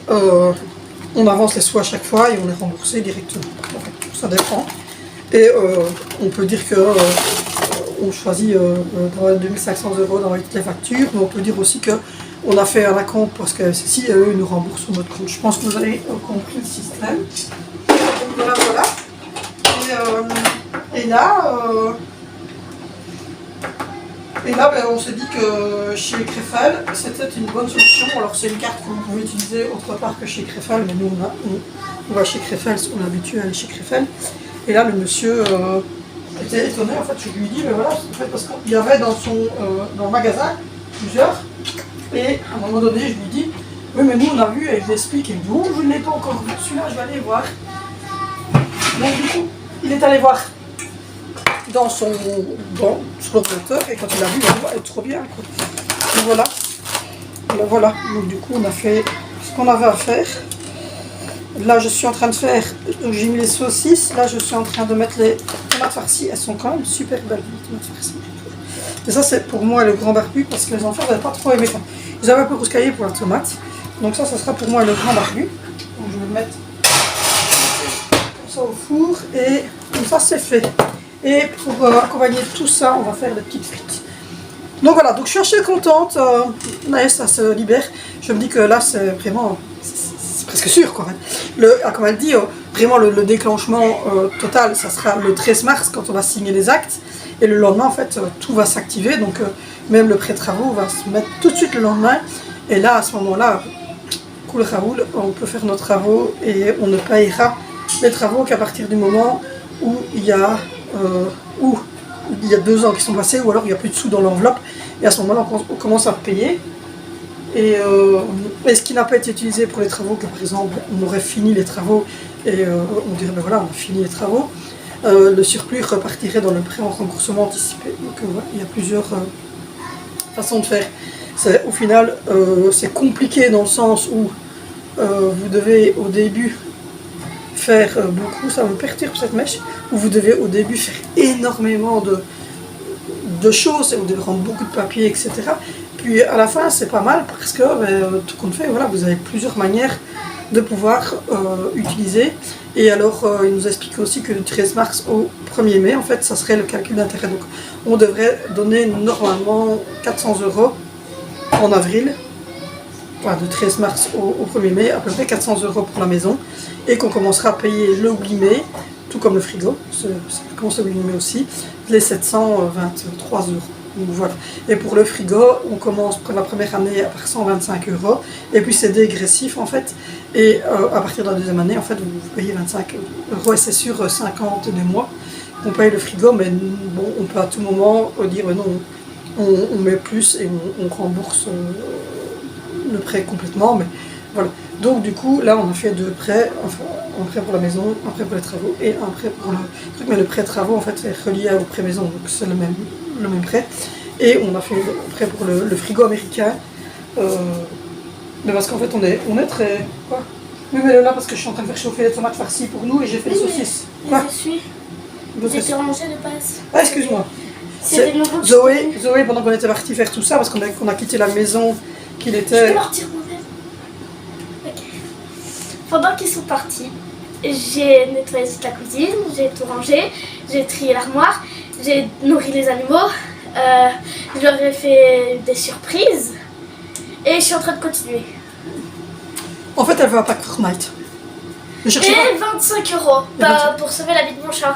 on avance les sous à chaque fois et on est remboursé directement. Ça dépend. Et on peut dire que on choisit dans les 2500 € d'envoyer toutes les factures, mais on peut dire aussi qu'on a fait un acompte parce que si eux ils nous remboursent sur notre compte. Je pense que vous avez compris le système. Donc voilà. Et là, ben, on s'est dit que chez Krefel, c'était une bonne solution. Alors c'est une carte qu'on pouvait utiliser autre part que chez Krefel, mais nous on va chez Krefel, on est habitué à aller chez Krefel. Et là, le monsieur était étonné. En fait, je lui ai dit, mais voilà, en fait, parce qu'il y avait dans le magasin plusieurs. Et à un moment donné, je lui ai dit, oui, mais nous on a vu, et je lui explique, et il me dit, oh, je ne l'ai pas encore vu, celui-là, je vais aller voir. Donc du coup, il est allé voir sur l'ordinateur, et quand il a vu, il a dit, ouais, trop bien, quoi. Donc voilà. Donc voilà, donc du coup, on a fait ce qu'on avait à faire. Là, je suis en train de faire, donc j'ai mis les saucisses, là, je suis en train de mettre les tomates farcies, elles sont quand même super belles, les tomates farcies. Et ça, c'est pour moi le grand barbu, parce que les enfants n'avaient pas trop aimé ça. Ils avaient un peu rouskaillé pour la tomate. Donc ça sera pour moi le grand barbu. Donc je vais le mettre comme ça au four, et comme ça, c'est fait. Et pour accompagner tout ça, on va faire des petites frites. Donc voilà, donc je suis assez contente. Là, ça se libère. Je me dis que là, c'est vraiment... C'est presque sûr, quoi. Comme elle dit, vraiment le déclenchement total, ça sera le 13 mars quand on va signer les actes. Et le lendemain, en fait, tout va s'activer. Donc même le pré-travaux va se mettre tout de suite le lendemain. Et là, à ce moment-là, cool Raoul, on peut faire nos travaux et on ne payera les travaux qu'à partir du moment où il y a 2 ans qui sont passés, ou alors il n'y a plus de sous dans l'enveloppe. Et à ce moment-là, on commence à payer. Et ce qui n'a pas été utilisé pour les travaux, que par exemple on aurait fini les travaux et on dirait ben voilà, on a fini les travaux, le surplus repartirait dans le prêt en remboursement anticipé. Donc voilà, il y a plusieurs façons de faire. Au final, c'est compliqué dans le sens où vous devez au début faire beaucoup, ça me perturbe cette mèche, où vous devez au début faire énormément de choses, et vous devez rendre beaucoup de papier, etc. Puis à la fin, c'est pas mal parce que tout compte fait, voilà, vous avez plusieurs manières de pouvoir utiliser. Et alors, il nous explique aussi que du 13 mars au 1er mai, en fait, ça serait le calcul d'intérêt. Donc, on devrait donner normalement 400 € en avril, enfin, de 13 mars au 1er mai, à peu près 400 € pour la maison, et qu'on commencera à payer le 8 mai, tout comme le frigo, ça commence le 8 mai aussi, les 723 €. Donc voilà. Et pour le frigo, on commence pour la première année par 125 €, et puis c'est dégressif en fait, et à partir de la deuxième année, en fait, vous payez 25 € et c'est sur 50 des mois qu'on paye le frigo, mais bon, on peut à tout moment dire non, on met plus et on rembourse le prêt complètement, mais voilà. Donc du coup, là on a fait 2 prêts, enfin, un prêt pour la maison, un prêt pour les travaux et un prêt pour le truc, mais le prêt travaux en fait est relié au prêt maison, donc c'est le même prêt. Et on a fait un prêt pour le frigo américain, mais parce qu'en fait on est très... Quoi? Oui, mais là parce que je suis en train de faire chauffer les tomates farcies pour nous et j'ai fait les saucisses. Quoi? Je suis. J'étais rangée de base. Ah, excuse-moi. C'est Zoé, pendant qu'on était parti faire tout ça, parce qu'on a quitté la maison qu'il était... Je peux leur dire moi-même. Ok. Pendant qu'ils sont partis, j'ai nettoyé toute la cuisine, j'ai tout rangé, j'ai trié l'armoire, j'ai nourri les animaux, je leur ai fait des surprises et je suis en train de continuer. En fait, elle veut un pack Fortnite. Et 25 € pour sauver la vie de mon chat.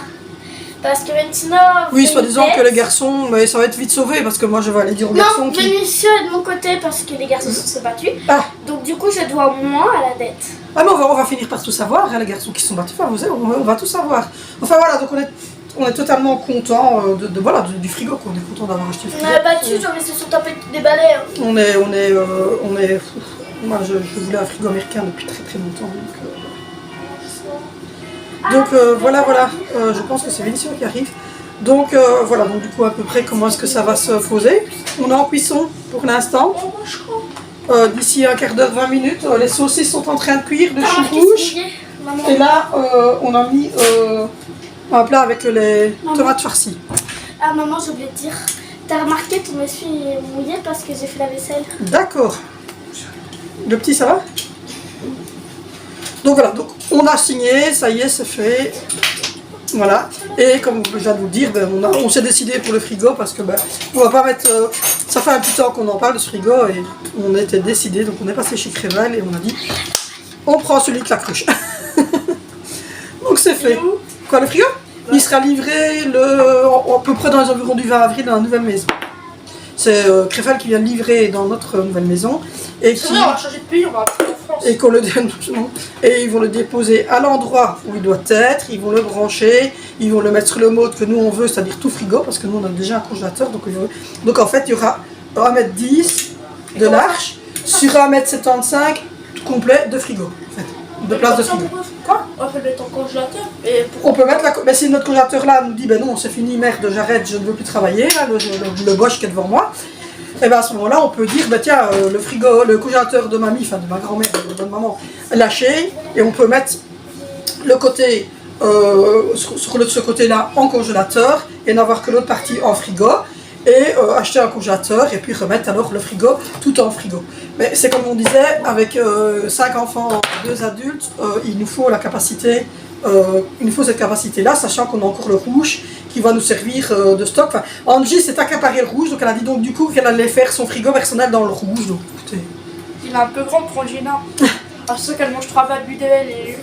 Parce que maintenant... Oui, soi-disant que les garçons, mais ça va être vite sauvé parce que moi je vais aller dire aux garçons qui... Non, Vénitieux est de mon côté parce que les garçons se sont battus. Ah. Donc du coup, je dois moins à la dette. Ah mais on va finir par tout savoir, hein, les garçons qui se sont battus, enfin, on va tout savoir. Enfin voilà, donc on est totalement content voilà, du frigo, qu'on est content d'avoir acheté le frigo. On a battu, genre ils se sont tapés des balais. Hein. On est... Moi je voulais un frigo américain depuis très très longtemps. Donc voilà, je pense que c'est Vénitieux qui arrive. Donc voilà, donc du coup à peu près comment est-ce que ça va se poser. On est en cuisson pour l'instant. D'ici un quart d'heure, 20 minutes, les saucisses sont en train de cuire, de chou rouge. Et là, on a mis un plat avec les tomates farcies. Ah maman, j'ai oublié de dire, t'as remarqué ton essuie est mouillé parce que j'ai fait la vaisselle. D'accord. Le petit, ça va? Donc voilà, donc on a signé, ça y est, c'est fait. Voilà. Et comme je viens de vous le dire, ben, on s'est décidé pour le frigo parce que ben, on va pas mettre. Ça fait un petit temps qu'on en parle de ce frigo et on était décidé, donc on est passé chez Crével et on a dit on prend celui de la cruche. Donc c'est fait. Quoi, le frigo? Il sera livré à peu près dans les environs du 20 avril dans la nouvelle maison. C'est Crével qui vient de livrer dans notre nouvelle maison. Et qui... on va changer de pays, on va rentrer en France. Et ils vont le déposer à l'endroit où il doit être, ils vont le brancher, ils vont le mettre sur le mode que nous on veut, c'est-à-dire tout frigo, parce que nous on a déjà un congélateur. Donc en fait il y aura 1,10 m de large sur 1,75 m tout complet de frigo. En fait, de place de frigo. Quoi? On peut mettre en congélateur. On peut mettre mais si notre congélateur là nous dit ben non c'est fini, merde, j'arrête, je ne veux plus travailler, là, le Bosch qui est devant moi. Et bien à ce moment-là, on peut dire, bah tiens, le frigo, le congélateur de mamie, enfin de ma grand-mère, de ma maman, lâché, et on peut mettre le côté, sur ce côté-là en congélateur, et n'avoir que l'autre partie en frigo, et acheter un congélateur, et puis remettre alors le frigo tout en frigo. Mais c'est comme on disait, avec 5 enfants, 2 adultes, il nous faut la capacité, il nous faut cette capacité-là, sachant qu'on a encore le rouge, qui va nous servir de stock. Enfin, Angie s'est accaparé le rouge, donc elle a dit donc du coup qu'elle allait faire son frigo personnel dans le rouge. Donc, écoutez. Il est un peu grand pour Gina. Je sais qu'elle mange 3 babus d'elle et...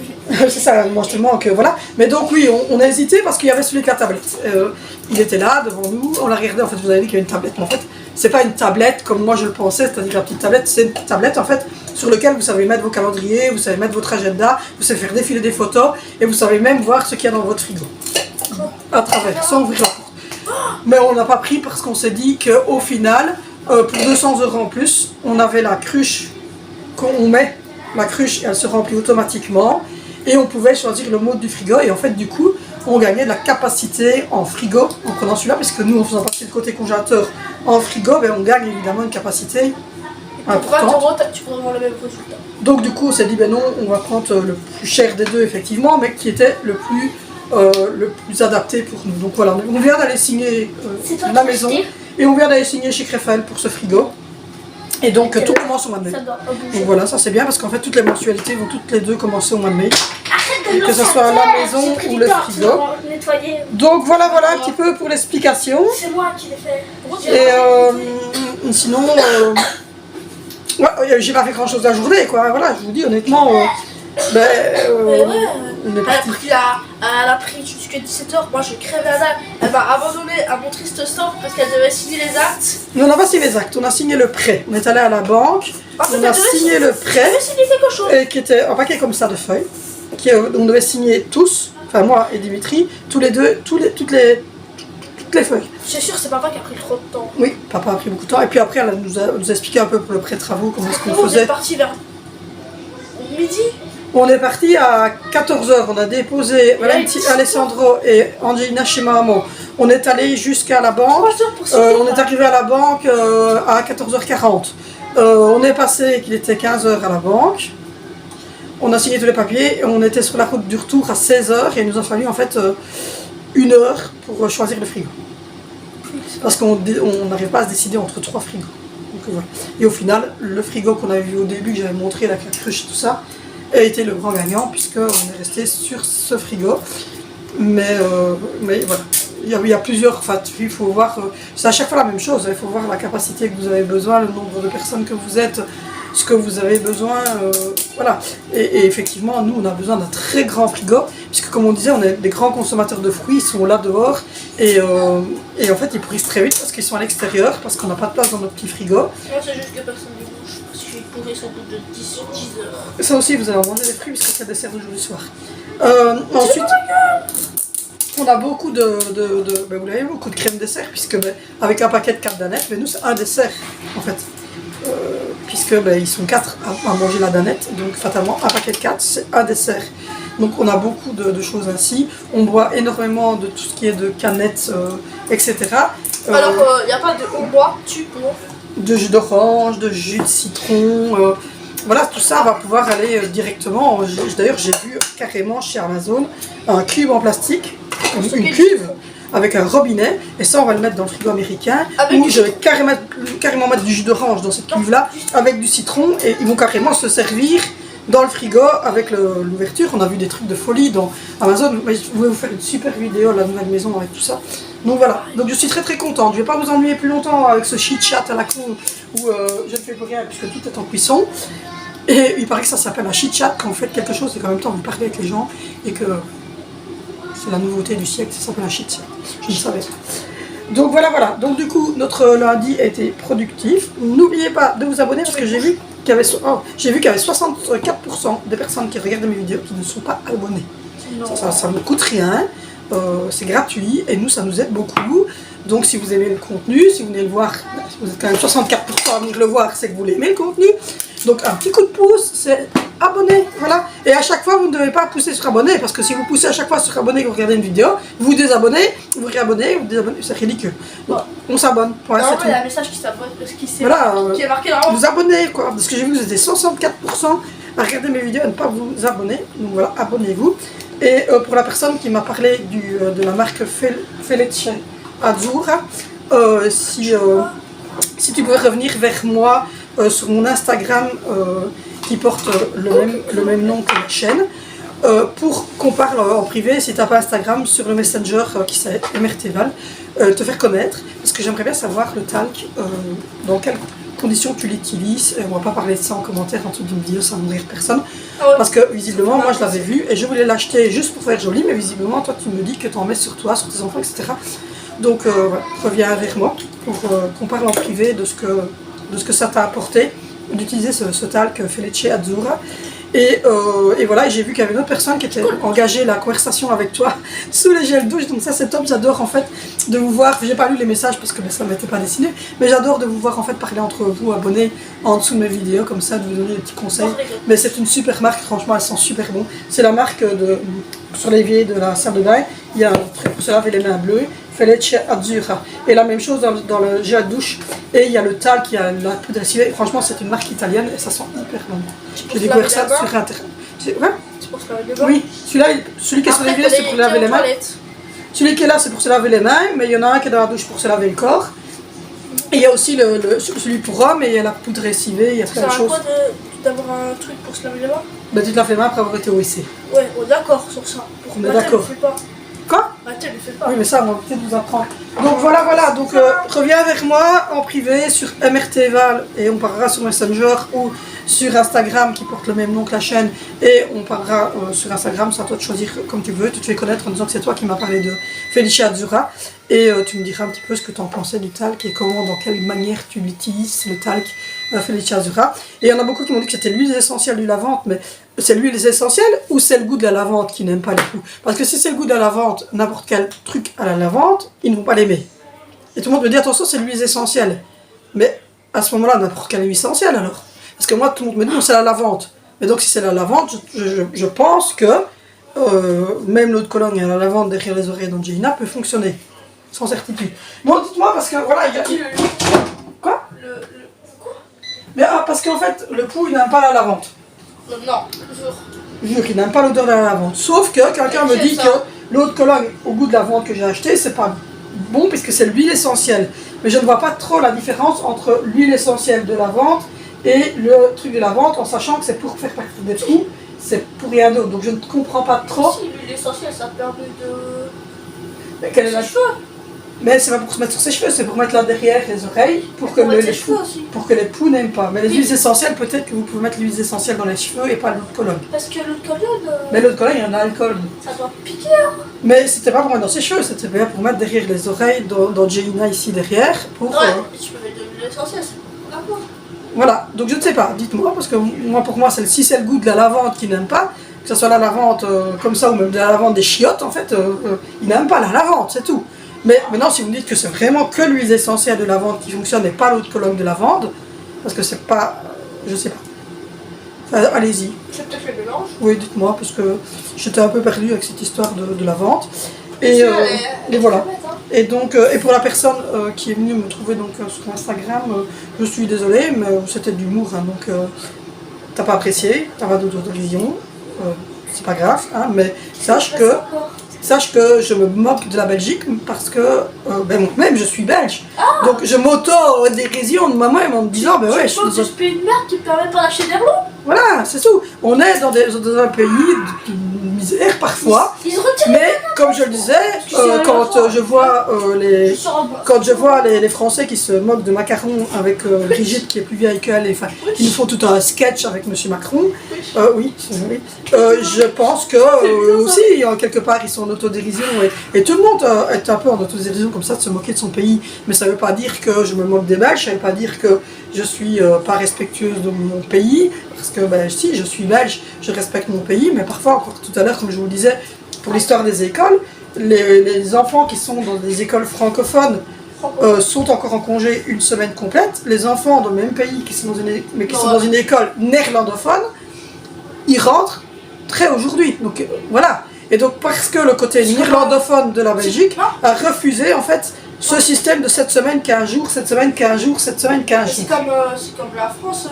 C'est ça, elle mange tellement que voilà. Mais donc oui, on a hésité parce qu'il y avait celui de la tablette. Il était là devant nous, on l'a regardé, en fait vous avez vu qu'il y avait une tablette. Mais en fait, c'est pas une tablette comme moi je le pensais, c'est-à-dire la petite tablette, c'est une tablette en fait sur laquelle vous savez mettre vos calendriers, vous savez mettre votre agenda, vous savez faire défiler des photos et vous savez même voir ce qu'il y a dans votre frigo. À travers, sans ouvrir la porte. Mais on n'a pas pris parce qu'on s'est dit qu'au final, pour 200 € en plus, on avait la cruche qu'on met, la cruche elle se remplit automatiquement et on pouvait choisir le mode du frigo et en fait du coup on gagnait de la capacité en frigo en prenant celui-là parce que nous en faisant partie du côté congélateur en frigo, ben, on gagne évidemment une capacité importante. Tu pourras avoir le même résultat. Donc du coup on s'est dit ben non, on va prendre le plus cher des deux effectivement, mais qui était le plus adapté pour nous. Donc voilà, on vient d'aller signer la maison et on vient d'aller signer chez Crével pour ce frigo. Et donc tout commence au mois de mai. Donc voilà, ça c'est bien parce qu'en fait toutes les mensualités vont toutes les deux commencer au mois de mai. Que ce soit la maison ou le frigo. Donc voilà un petit peu pour l'explication. C'est moi qui l'ai fait. Et sinon, ouais, j'ai pas fait grand chose la journée quoi. Voilà, je vous dis honnêtement. On est parti. Elle a pris jusqu'à 17 h. Moi j'ai crevé la dalle. Elle m'a abandonné à mon triste sort parce qu'elle devait signer les actes. Mais on n'a pas signé les actes, on a signé le prêt. On est allé à la banque, on a signé le prêt. Et qui était un paquet comme ça de feuilles. On devait signer tous, enfin moi et Dimitri, tous les deux, toutes les toutes les feuilles. C'est sûr, c'est papa qui a pris trop de temps. Oui, papa a pris beaucoup de temps. Et puis après, elle nous a expliqué un peu pour le pré-travaux, comment est-ce qu'on On faisait. est parti vers midi. On est parti à 14 h. On a déposé Alessandro et Angelina chez maman. On est allé jusqu'à la banque. On est arrivé à la banque à 14h40. On est passé qu'il était 15 h à la banque. On a signé tous les papiers et on était sur la route du retour à 16 h. Et il nous a fallu en fait 1 heure pour choisir le frigo. Parce qu'on n'arrive pas à se décider entre 3 frigos. Donc, voilà. Et au final, le frigo qu'on avait vu au début, que j'avais montré, la cruche et tout ça, a été le grand gagnant puisqu'on est resté sur ce frigo. Mais voilà, il y a plusieurs, enfin il faut voir, c'est à chaque fois la même chose, il faut voir la capacité que vous avez besoin, le nombre de personnes que vous êtes, ce que vous avez besoin, voilà. Et effectivement, nous on a besoin d'un très grand frigo, puisque comme on disait, on est des grands consommateurs de fruits, ils sont là dehors, et en fait ils pourrissent très vite parce qu'ils sont à l'extérieur, parce qu'on n'a pas de place dans notre petit frigo. Moi c'est juste que personne ne bouge, parce qu'il pourrit au bout de 10 heures. Ça aussi, vous allez en manger des fruits, puisque c'est le dessert d'aujourd'hui soir. Ensuite, on a beaucoup vous l'avez, beaucoup de crème dessert, puisque avec un paquet de 4 danettes, mais nous c'est un dessert en fait. Puisque ils sont 4 à manger la danette, donc fatalement un paquet de 4 c'est un dessert. Donc on a beaucoup de choses ainsi. On boit énormément de tout ce qui est de canettes, etc. Alors il n'y a pas de on boit, tu bois. De jus d'orange, de jus de citron. Voilà, tout ça va pouvoir aller directement. D'ailleurs, j'ai vu carrément chez Amazon un cube en plastique, une cuve avec un robinet, et ça on va le mettre dans le frigo américain, où je vais carrément mettre du jus d'orange dans cette cuve-là, avec du citron, et ils vont carrément se servir dans le frigo avec l'ouverture. On a vu des trucs de folie dans Amazon, mais je vais vous faire une super vidéo, la nouvelle maison avec tout ça. Donc voilà, donc je suis très très contente. Je ne vais pas vous ennuyer plus longtemps avec ce chit-chat à la con où je ne fais plus rien puisque tout est en cuisson. Et il paraît que ça s'appelle un chit-chat quand vous faites quelque chose et qu'en même temps vous parlez avec les gens et que c'est la nouveauté du siècle, ça s'appelle un chit-chat. Je ne savais pas. Donc voilà. Donc du coup, notre lundi a été productif. N'oubliez pas de vous abonner parce que j'ai vu qu'il y avait 64% des personnes qui regardent mes vidéos qui ne sont pas abonnées. Ça ne coûte rien. C'est gratuit et nous ça nous aide beaucoup. Donc si vous aimez le contenu, si vous venez le voir, vous êtes quand même 64% à venir le voir, c'est que vous l'aimez le contenu. Donc un petit coup de pouce, c'est abonner, voilà. Et à chaque fois vous ne devez pas pousser sur abonner, parce que si vous poussez à chaque fois sur abonner et que vous regardez une vidéo, vous désabonnez, vous réabonnez, vous désabonnez, c'est ridicule. Donc on s'abonne. Voilà, normalement il y a un message qui s'abonne, qui est marqué là. Vous abonnez quoi, parce que j'ai vu que vous étiez 64% à regarder mes vidéos et à ne pas vous abonner. Donc voilà, abonnez-vous. Et pour la personne qui m'a parlé de la marque Felice Azzurra, si tu pouvais revenir vers moi sur mon Instagram qui porte le même nom que la chaîne, pour qu'on parle en privé, si tu n'as pas Instagram, sur le Messenger qui s'appelle MRTval, te faire connaître, parce que j'aimerais bien savoir le talc, dans quelles conditions tu l'utilises. On va pas parler de ça en commentaire en dessous d'une vidéo, ça ne rire personne, parce que visiblement moi je l'avais vu et je voulais l'acheter juste pour faire joli, mais visiblement toi tu me dis que tu en mets sur toi, sur tes enfants, etc. Donc voilà, reviens vers moi pour qu'on parle en privé de ce que ça t'a apporté d'utiliser ce talc Felice Azzurra. Et voilà, j'ai vu qu'il y avait une autre personne qui était engagée la conversation avec toi sous les gels douche, donc ça c'est top. J'adore en fait de vous voir, j'ai pas lu les messages parce que ça ne m'était pas dessiné, mais j'adore de vous voir en fait parler entre vous, abonnés en dessous de mes vidéos, comme ça, de vous donner des petits conseils. Mais c'est une super marque, franchement elle sent super bon. C'est la marque sur l'évier de la salle de bain, il y a un truc pour se laver les mains bleues, Felice Azzurra. Et la même chose dans le gel douche, et il y a le talc, il y a la poudre à civet. Franchement c'est une marque italienne et ça sent hyper bon. J'ai découvert ça sur internet. C'est pour se laver les mains. Oui, celui qui est sur l'évier c'est pour laver les mains. Celui qui est là c'est pour se laver les mains, mais il y en a un qui est dans la douche pour se laver le corps. Et il y a aussi celui pour homme, et il y a la poudre à civet, il y a plein de choses. Ça quoi d'avoir un truc pour se laver les mains? Bah tu te laves les mains après avoir été au WC. Ouais, d'accord sur ça. On est d'accord. Quoi? Mathilde le fait pas. Oui mais ça on va peut-être vous apprendre. Donc voilà, donc reviens vers moi en privé sur MRTval et on parlera sur Messenger ou sur Instagram qui porte le même nom que la chaîne et on parlera sur Instagram, c'est à toi de choisir comme tu veux, tu te fais connaître en disant que c'est toi qui m'as parlé de Felicia Azzurra et tu me diras un petit peu ce que tu en pensais du talc et comment, dans quelle manière tu l'utilises, le talc Felicia Azzurra. Et il y en a beaucoup qui m'ont dit que c'était l'huile essentielle du lavande, mais c'est l'huile essentielle ou c'est le goût de la lavande qui n'aiment pas le coup? Parce que si c'est le goût de la lavande, n'importe quel truc à la lavande, ils ne vont pas l'aimer. Et tout le monde me dit attention, c'est l'huile essentielle. Mais à ce moment-là, n'importe quelle huile essentielle alors. Parce que moi, tout le monde me dit non, c'est la lavande. Mais donc si c'est la lavande, je pense que même l'eau de Cologne et la lavande derrière les oreilles d'Angelina peut fonctionner. Sans certitude. Bon, dites-moi, parce que voilà, il y a... Quoi? Mais parce qu'en fait, le pou, il n'aime pas la lavande. Non, toujours. Jure, il n'aime pas l'odeur de la lavande. Sauf que quelqu'un me dit que l'eau de Cologne, au goût de la lavande que j'ai acheté, c'est pas bon puisque c'est l'huile essentielle. Mais je ne vois pas trop la différence entre l'huile essentielle de lavande et le truc de lavande, en sachant que c'est pour faire partir des poux, c'est pour rien d'autre. Donc je ne comprends pas trop. Si, l'huile essentielle, ça permet de... Mais quelle est la cheveux? Mais c'est pas pour se mettre sur ses cheveux, c'est pour mettre là derrière les oreilles pour que, pour que les poux n'aiment pas. Mais les huiles essentielles, peut-être que vous pouvez mettre l'huile essentielle dans les cheveux et pas l'eau de Cologne. Parce que l'eau de Cologne... Mais l'eau de Cologne, il y en a alcool. Ça doit piquer, hein. Mais c'était pas pour mettre dans ses cheveux, c'était bien pour mettre derrière les oreilles d'Angelina ici derrière. Pour, Ouais, mais tu peux mettre de l'huile essentielle, c'est pour la peau. Voilà, donc je ne sais pas, dites-moi, parce que moi pour moi, si c'est le goût de la lavande qu'ils n'aiment pas, que ce soit la lavande comme ça ou même de la lavande des chiottes, en fait, ils n'aiment pas la lavande, c'est tout. Mais maintenant, si vous me dites que c'est vraiment que l'huile essentielle de lavande qui fonctionne et pas l'eau de Cologne de lavande, parce que c'est pas... je sais pas. Enfin, allez-y. C'est peut-être le mélange. Oui, dites-moi, parce que j'étais un peu perdue avec cette histoire de lavande. Et voilà. Hein. Et donc, et pour la personne qui est venue me trouver donc, sur Instagram, je suis désolée, mais c'était de l'humour, hein, donc t'as pas apprécié, t'as pas d'autodérision, c'est pas grave, hein, mais sache que je me moque de la Belgique parce que même je suis belge. Ah, donc je m'auto-dérision de moi-même en me disant ben ouais, je pense que je paye une merde, tu te permets pas d'acheter des roues. Voilà, c'est tout. On est dans un pays de misère parfois. Mais comme je le disais, quand je vois les Français qui se moquent de Macron avec Brigitte qui est plus vieille qu'elle, enfin, qui nous font tout un sketch avec M. Macron, je pense que aussi, quelque part, ils sont en autodérision et tout le monde est un peu en autodérision comme ça de se moquer de son pays. Mais ça ne veut pas dire que je me moque des Belges, ça ne veut pas dire que je suis pas respectueuse de mon pays. Parce que si, je suis belge, je respecte mon pays, mais parfois, encore tout à l'heure, comme je vous le disais, pour l'histoire des écoles, les enfants qui sont dans des écoles francophones sont encore en congé une semaine complète. Les enfants dans le même pays qui sont dans une école néerlandophone, ils rentrent très aujourd'hui. Donc voilà. Et donc parce que le côté néerlandophone de la Belgique a refusé en fait ce système de 7 semaines, 15 jours, 7 semaines, 15 jours, 7 semaines, 15 jours. C'est comme la France.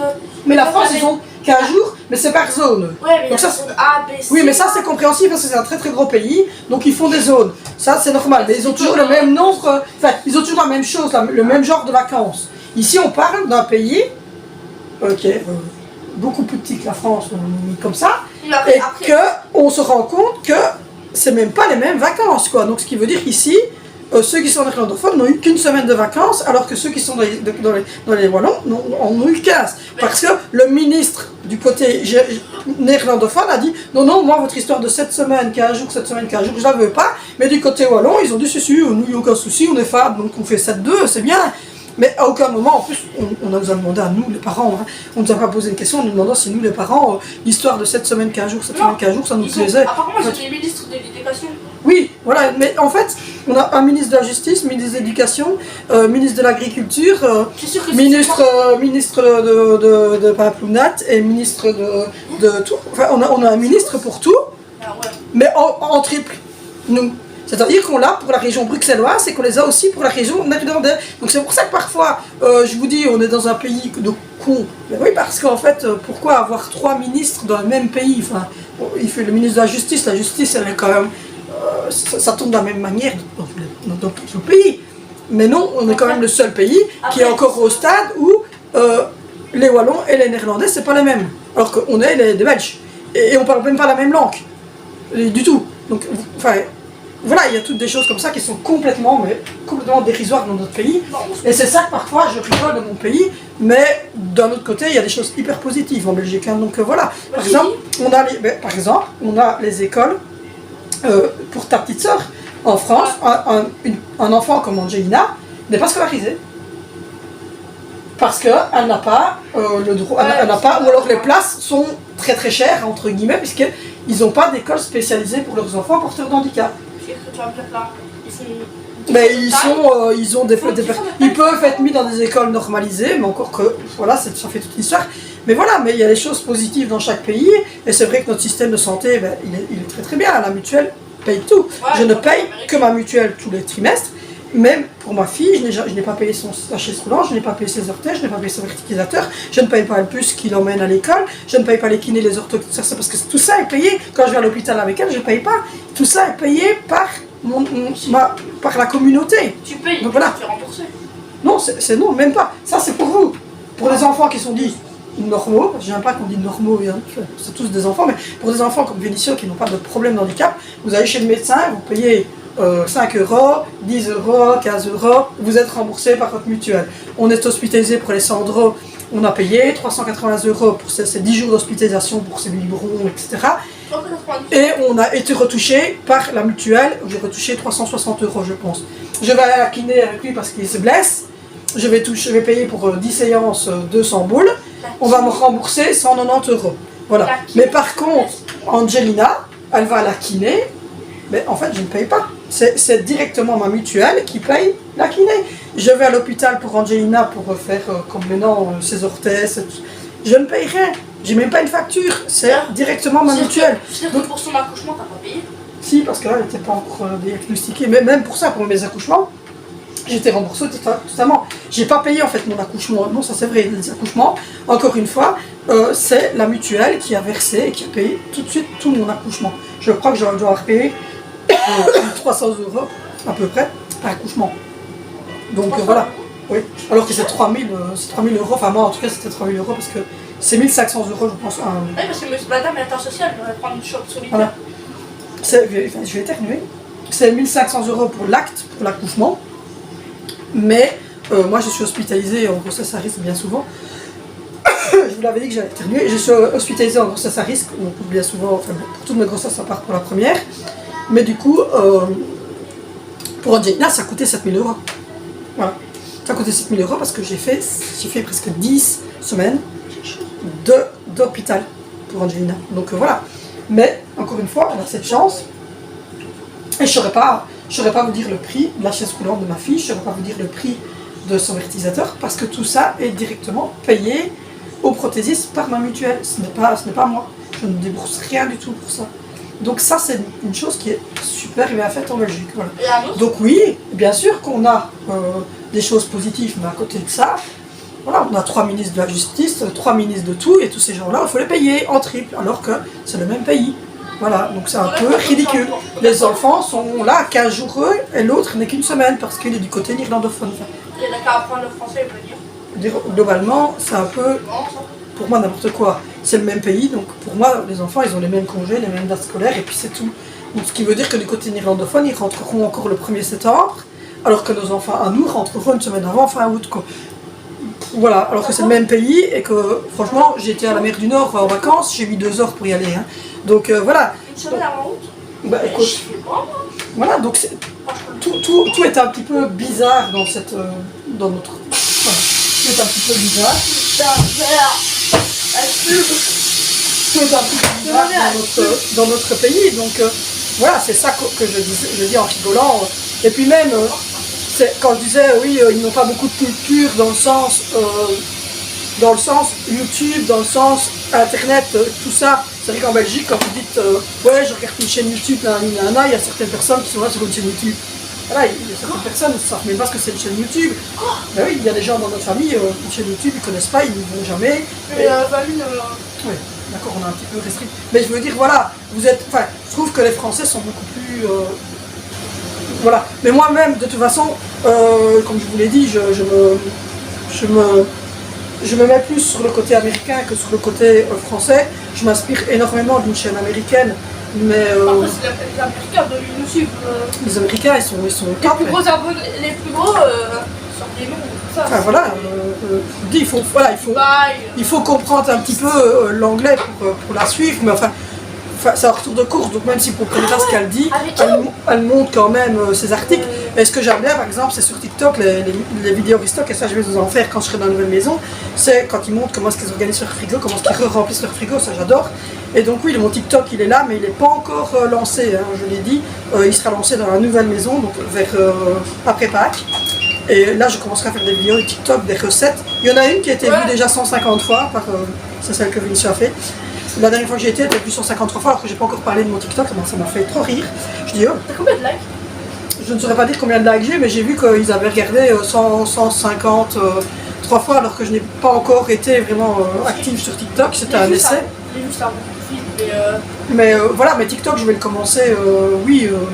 Mais la France, ils ont 15 jours, mais c'est par zone. Ouais, mais donc ça, A, B, C. Oui, mais ça c'est compréhensible parce que c'est un très très gros pays, donc ils font des zones. Ça c'est normal, mais ils ont toujours le même nombre, enfin, ils ont toujours la même chose, le même genre de vacances. Ici on parle d'un pays, beaucoup plus petit que la France, comme ça, et qu'on se rend compte que c'est même pas les mêmes vacances, quoi. Donc ce qui veut dire qu'ici, ceux qui sont néerlandophones n'ont eu qu'une semaine de vacances, alors que ceux qui sont dans les Wallons en ont eu 15. Parce que le ministre du côté néerlandophone a dit non, non, moi votre histoire de 7 semaines, 15 jours, 7 semaines, 15 jours, je la veux pas. Mais du côté Wallon, ils ont dit si, nous, il n'y a aucun souci, on est fab, donc on fait 7-2, c'est bien. Mais à aucun moment, en plus, on nous a demandé à nous, les parents, hein, on ne nous a pas posé une question en nous demandant si nous, les parents, l'histoire de 7 semaines, 15 jours, 7 semaines, 15 jours, ça nous plaisait. Apparemment, c'était le ministre de l'Éducation. Oui, voilà, mais en fait, on a un ministre de la Justice, ministre de l'Éducation, ministre de l'Agriculture, ministre de Paplounat et ministre de tout. Enfin, on a un ministre pour tout, mais en triple, nous. C'est-à-dire qu'on l'a pour la région bruxelloise et qu'on les a aussi pour la région néerlandaise. Donc c'est pour ça que parfois, je vous dis, on est dans un pays de cons. Mais oui, parce qu'en fait, pourquoi avoir 3 ministres dans le même pays? Enfin, il fait le ministre de la Justice, elle est quand même... ça tombe de la même manière dans tout le pays. Mais non, on est quand même le seul pays qui est encore au stade où les Wallons et les Néerlandais, c'est pas les mêmes. Alors qu'on est des Belges. Et on parle même pas la même langue. Du tout. Donc, enfin... Voilà, il y a toutes des choses comme ça qui sont complètement dérisoires dans notre pays. Et c'est ça que parfois je rigole de mon pays, Mais d'un autre côté, il y a des choses hyper positives en Belgique. Hein. Donc voilà, par exemple, on a les écoles pour ta petite sœur. En France, un enfant comme Angelina n'est pas scolarisé. Parce qu'elle n'a pas le droit, elle n'a pas, ou alors les places sont très très chères, entre guillemets, puisqu'ils n'ont pas d'école spécialisée pour leurs enfants porteurs de handicap. Mais ils peuvent être mis dans des écoles normalisées, mais encore que, voilà, ça fait toute l'histoire. Mais voilà, mais il y a des choses positives dans chaque pays, et c'est vrai que notre système de santé, il est très très bien. La mutuelle paye tout. Je ne paye que ma mutuelle tous les trimestres. Même pour ma fille, je n'ai pas payé sa chaise roulante, je n'ai pas payé ses orteils, je n'ai pas payé son verticalisateur, je ne paye pas le bus qui l'emmène à l'école, je ne paye pas les kinés, les orthos, c'est parce que tout ça est payé. Quand je vais à l'hôpital avec elle, je ne paye pas. Tout ça est payé par, par la communauté. Tu payes, donc voilà. Tu es remboursé. Non, c'est non, même pas. Ça c'est pour vous. Pour les enfants qui sont dits normaux, j'aime pas qu'on dit normaux, c'est tous des enfants, mais pour des enfants comme Vénicio qui n'ont pas de problème de handicap, vous allez chez le médecin, vous payez 5 €, 10 €, 15 €, vous êtes remboursé par votre mutuelle. On est hospitalisé pour les Sandro, on a payé 380 € pour ces 10 jours d'hospitalisation pour ces biberons, etc. Et on a été retouché par la mutuelle, j'ai retouché 360 € je pense. Je vais aller à la kiné avec lui parce qu'il se blesse, je vais payer pour 10 séances 200 boules, on va me rembourser 190 €. Voilà. Mais par contre, Angelina, elle va à la kiné, mais en fait je ne paye pas. C'est directement ma mutuelle qui paye la kiné. Je vais à l'hôpital pour Angelina pour faire comme maintenant ses orthèses. Je ne paye rien. J'ai même pas une facture. C'est directement ma mutuelle. C'est-à-dire que pour son accouchement, t'as pas payé? Si, parce qu'elle n'était pas encore diagnostiquée. Mais même pour ça, pour mes accouchements, j'étais remboursée totalement. J'ai pas payé en fait mon accouchement. Non, ça c'est vrai. Les accouchements, encore une fois, c'est la mutuelle qui a versé et qui a payé tout de suite tout mon accouchement. Je crois que je dois avoir payé 300 € à peu près par accouchement. Donc voilà, oui. Alors que c'est 3000 €, enfin moi en tout cas c'était 3000 € parce que c'est 1500 € je pense. Oui, parce que madame est social, elle va prendre une chope solitaire. Voilà. Je vais éternuer. C'est 1500 € pour l'acte, pour l'accouchement. Mais moi je suis hospitalisée en grossesse à risque bien souvent. Je vous l'avais dit que j'allais éternuer. Je suis hospitalisée en grossesse à risque, donc bien souvent, enfin, pour toutes mes grossesses à part pour la première. Mais du coup, pour Angelina, ça a coûté 7000 €. Voilà. Ça a coûté 7000 € parce que j'ai fait presque 10 semaines d'hôpital pour Angelina. Donc voilà. Mais encore une fois, on a cette chance. Et je ne saurais pas vous dire le prix de la chaise roulante de ma fille, je ne saurais pas vous dire le prix de son vertisateur parce que tout ça est directement payé au prothésiste par ma mutuelle. Ce n'est pas moi. Je ne débourse rien du tout pour ça. Donc ça, c'est une chose qui est super bien faite en Belgique. Voilà. Donc oui, bien sûr qu'on a des choses positives, mais à côté de ça, voilà, on a 3 ministres de la justice, 3 ministres de tout, et tous ces gens-là, il faut les payer en triple, alors que c'est le même pays. Voilà, donc c'est un peu ridicule. Les enfants sont là 15 jours eux, et l'autre n'est qu'une semaine, parce qu'il est du côté néerlandophone. Il y a qu'à apprendre le français, il veut dire. Globalement, c'est un peu, pour moi, n'importe quoi. C'est le même pays, donc pour moi, les enfants, ils ont les mêmes congés, les mêmes dates scolaires, et puis c'est tout. Donc, ce qui veut dire que du côté néerlandophone, ils rentreront encore le 1er septembre, alors que nos enfants à nous rentreront une semaine avant, fin août, quoi. Voilà, alors que c'est le même pays, et que franchement, j'étais à la mer du Nord en vacances, j'ai mis 2 heures pour y aller. Hein. Donc voilà. Une semaine avant août? Bah écoute, voilà, donc tout est un petit peu bizarre dans notre... Voilà, tout est un petit peu bizarre. Tout est un petit peu bizarre dans notre pays, donc voilà, c'est ça que je dis en rigolant. Et puis même, quand je disais, oui, ils n'ont pas beaucoup de culture dans le sens YouTube, dans le sens Internet, tout ça. C'est vrai qu'en Belgique, quand vous dites, ouais, je regarde une chaîne YouTube, il y a certaines personnes qui sont là sur une chaîne YouTube. Voilà, il y a certaines personnes qui ne savent même pas ce que c'est une chaîne YouTube. Ben oui, il y a des gens dans notre famille, une chaîne YouTube, ils ne connaissent pas, ils n'y vont jamais. Mais oui, d'accord, on est un petit peu restreint. Mais je veux dire, voilà, je trouve que les Français sont beaucoup plus... voilà. Mais moi-même, de toute façon, comme je vous l'ai dit, je me mets plus sur le côté américain que sur le côté français. Je m'inspire énormément d'une chaîne américaine, mais... Après, c'est les Américains de YouTube. Les Américains, ils sont top. Les plus gros, sortez-nous. ça. Enfin voilà, je dis, il faut comprendre un petit peu l'anglais pour la suivre, mais enfin c'est un retour de course, donc même si vous ne comprenez pas ce qu'elle dit, elle montre quand même ses articles. Et ce que j'aime bien, par exemple, c'est sur TikTok, les vidéos restock, et ça je vais vous en faire quand je serai dans la nouvelle maison, c'est quand ils montrent comment est-ce qu'ils organisent leur frigo, comment est-ce qu'ils remplissent leur frigo, ça j'adore. Et donc oui, mon TikTok il est là, mais il n'est pas encore lancé, hein, je l'ai dit, il sera lancé dans la nouvelle maison, donc vers après Pâques. Et là je commencerai à faire des vidéos TikTok, des recettes. Il y en a une qui a été vue déjà 150 fois, c'est celle que Vinicius a fait. La dernière fois que j'ai été, elle a vu 153 fois alors que j'ai pas encore parlé de mon TikTok, ça m'a fait trop rire. Je dis oh. T'as combien de likes? Je ne saurais pas dire combien de likes j'ai, mais j'ai vu qu'ils avaient regardé 153 fois alors que je n'ai pas encore été vraiment active sur TikTok, c'était un essai. J'ai vu ça, mais voilà, mais TikTok je vais le commencer,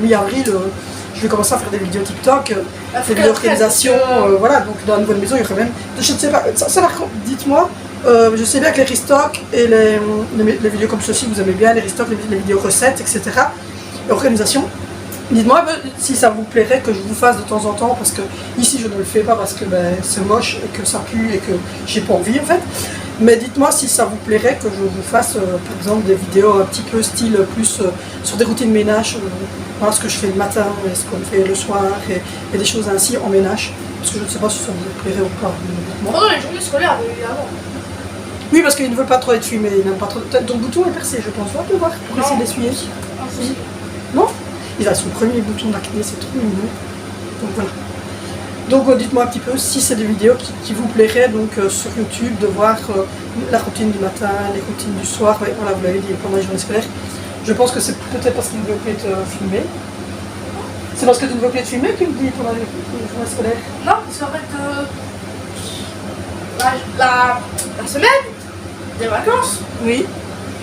mi-avril, je vais commencer à faire des vidéos TikTok, des vidéos d'organisation, voilà, donc dans la nouvelle maison il y aurait même, je ne sais pas, ça par contre, dites-moi. Je sais bien que les restock et les vidéos comme ceci, vous aimez bien les restock, les vidéos recettes, etc. Organisation. Dites-moi si ça vous plairait que je vous fasse de temps en temps, parce que ici je ne le fais pas parce que c'est moche et que ça pue et que j'ai pas envie en fait. Mais dites-moi si ça vous plairait que je vous fasse par exemple des vidéos un petit peu style plus sur des routines ménage, voilà ce que je fais le matin et ce qu'on fait le soir et des choses ainsi en ménage. Parce que je ne sais pas si ça vous plairait ou pas. Pendant les journées scolaires, évidemment. Oui, parce qu'ils ne veulent pas trop être filmés, ils n'aiment pas trop. Ton bouton est percé, je pense. On va voir pour essayer d'essuyer. Non? Il a son premier bouton d'acné, c'est trop mignon. Donc voilà. Donc dites-moi un petit peu si c'est des vidéos qui vous plairaient donc sur YouTube, de voir la routine du matin, les routines du soir. Ouais, voilà, vous l'avez dit pendant les journées scolaires. Je pense que c'est peut-être parce qu'il ne veut plus être filmé. C'est parce que tu ne veux plus être filmé que tu me dis pendant les journées scolaires? Non, parce qu'en fait, la semaine des vacances, Oui.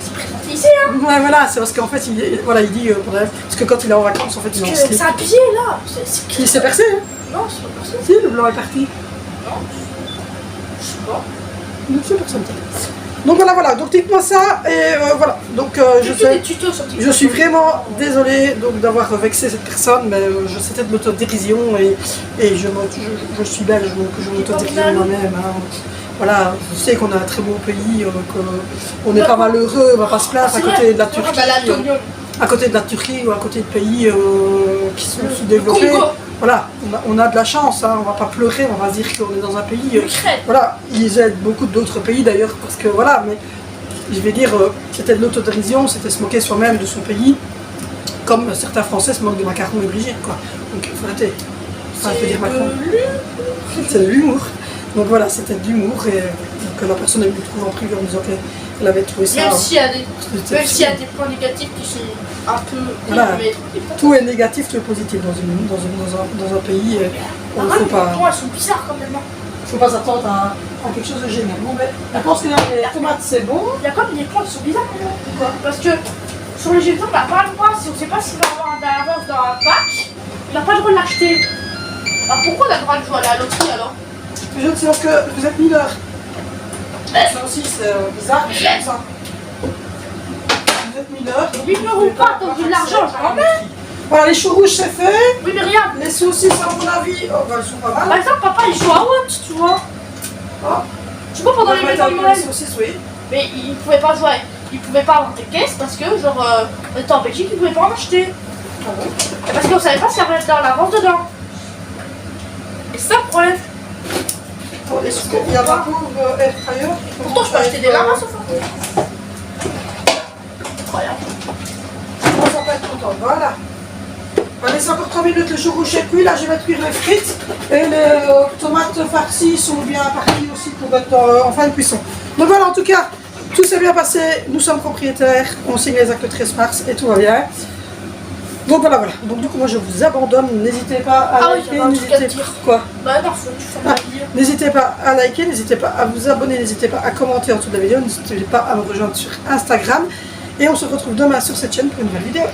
c'est présenté ici, hein. Ouais, voilà, c'est parce qu'en fait, il dit, parce que quand il est en vacances, en fait, il est en slip. C'est un pied là. Il s'est percé, hein? Non, c'est pas personne. Si, le blanc est parti. Non, je sais pas. Non, c'est personne. Donc voilà, donc dites-moi ça, et voilà. Donc Des tutos sur TikTok. je suis vraiment désolée donc d'avoir vexé cette personne, mais c'était de l'autodérision, et je suis belge, donc je m'autodérise moi-même. Hein. Voilà, je sais qu'on a un très beau pays, qu'on n'est pas malheureux, on va pas se plaindre à côté de la Turquie, à côté de la Turquie ou à côté de pays qui sont sous-développés. Voilà, on a de la chance, hein, on va pas pleurer, on va se dire qu'on est dans un pays. Voilà, ils aident beaucoup d'autres pays d'ailleurs, parce que voilà, mais je vais dire, c'était de l'autodérision, c'était se moquer soi-même de son pays, comme certains Français se moquent de Macron et Brigitte, quoi. Donc il faut arrêter. Enfin, je veux dire Macron. C'est de l'humour. Donc voilà, c'était de l'humour, et que la personne elle me trouve en privé en disant qu'elle avait trouvé ça. Même s'il y a des points négatifs qui sont un peu. Voilà. Tout est négatif, tout est positif dans un pays. Il ne faut pas. Elles sont bizarres quand même. Il ne faut pas s'attendre à quelque chose de génial. Bon, mais je pense que les tomates c'est bon. Il y a quand même des points qui sont bizarres. Pourquoi? Parce que sur le G2, on n'a pas le droit, si on ne sait pas s'il va avoir un avance dans un pack, on n'a pas le droit de l'acheter. Alors pourquoi on a le droit de jouer à la loterie alors? Je ne sais pas que vous êtes mineur. Ça aussi c'est bizarre, mais c'est comme ça. Vous êtes mineur. Mineur ou pas, tant que de l'argent, j'en ai. Voilà, les choux rouges c'est fait. Oui, mais regarde. Les saucisses, à mon avis, elles sont pas mal. Par exemple, papa il joue à Watch, tu vois. Oh. Je sais pas pendant les maisons de Noël. Les saucisses, oui. Mais il pouvait pas jouer, il pouvait pas avoir des caisses parce que, genre, on était en Belgique, il pouvait pas en acheter. Ah bon? Parce qu'on savait pas s'il y avait dans la vente dedans. Et c'est ça le problème. Est-ce qu'il y a pas pour air fryer? Pourtant, je peux acheter des lamas au fond. Incroyable. On s'en va être content. Voilà. On laisse encore 3 minutes, le chou rouge est cuit. Là, je vais cuire les frites. Et les tomates farcies sont bien parties aussi pour être en fin de cuisson. Donc voilà, en tout cas, tout s'est bien passé. Nous sommes propriétaires. On signe les actes le 13 mars et tout va bien. Donc voilà. Donc du coup, moi, je vous abandonne. N'hésitez pas à liker. Quoi? Bah non, faut faire ma vidéo. N'hésitez pas à liker, n'hésitez pas à vous abonner, n'hitez pas à commenter en dessous de la vidéo, n'hésitez pas à me rejoindre sur Instagram. Et on se retrouve demain sur cette chaîne pour une nouvelle vidéo.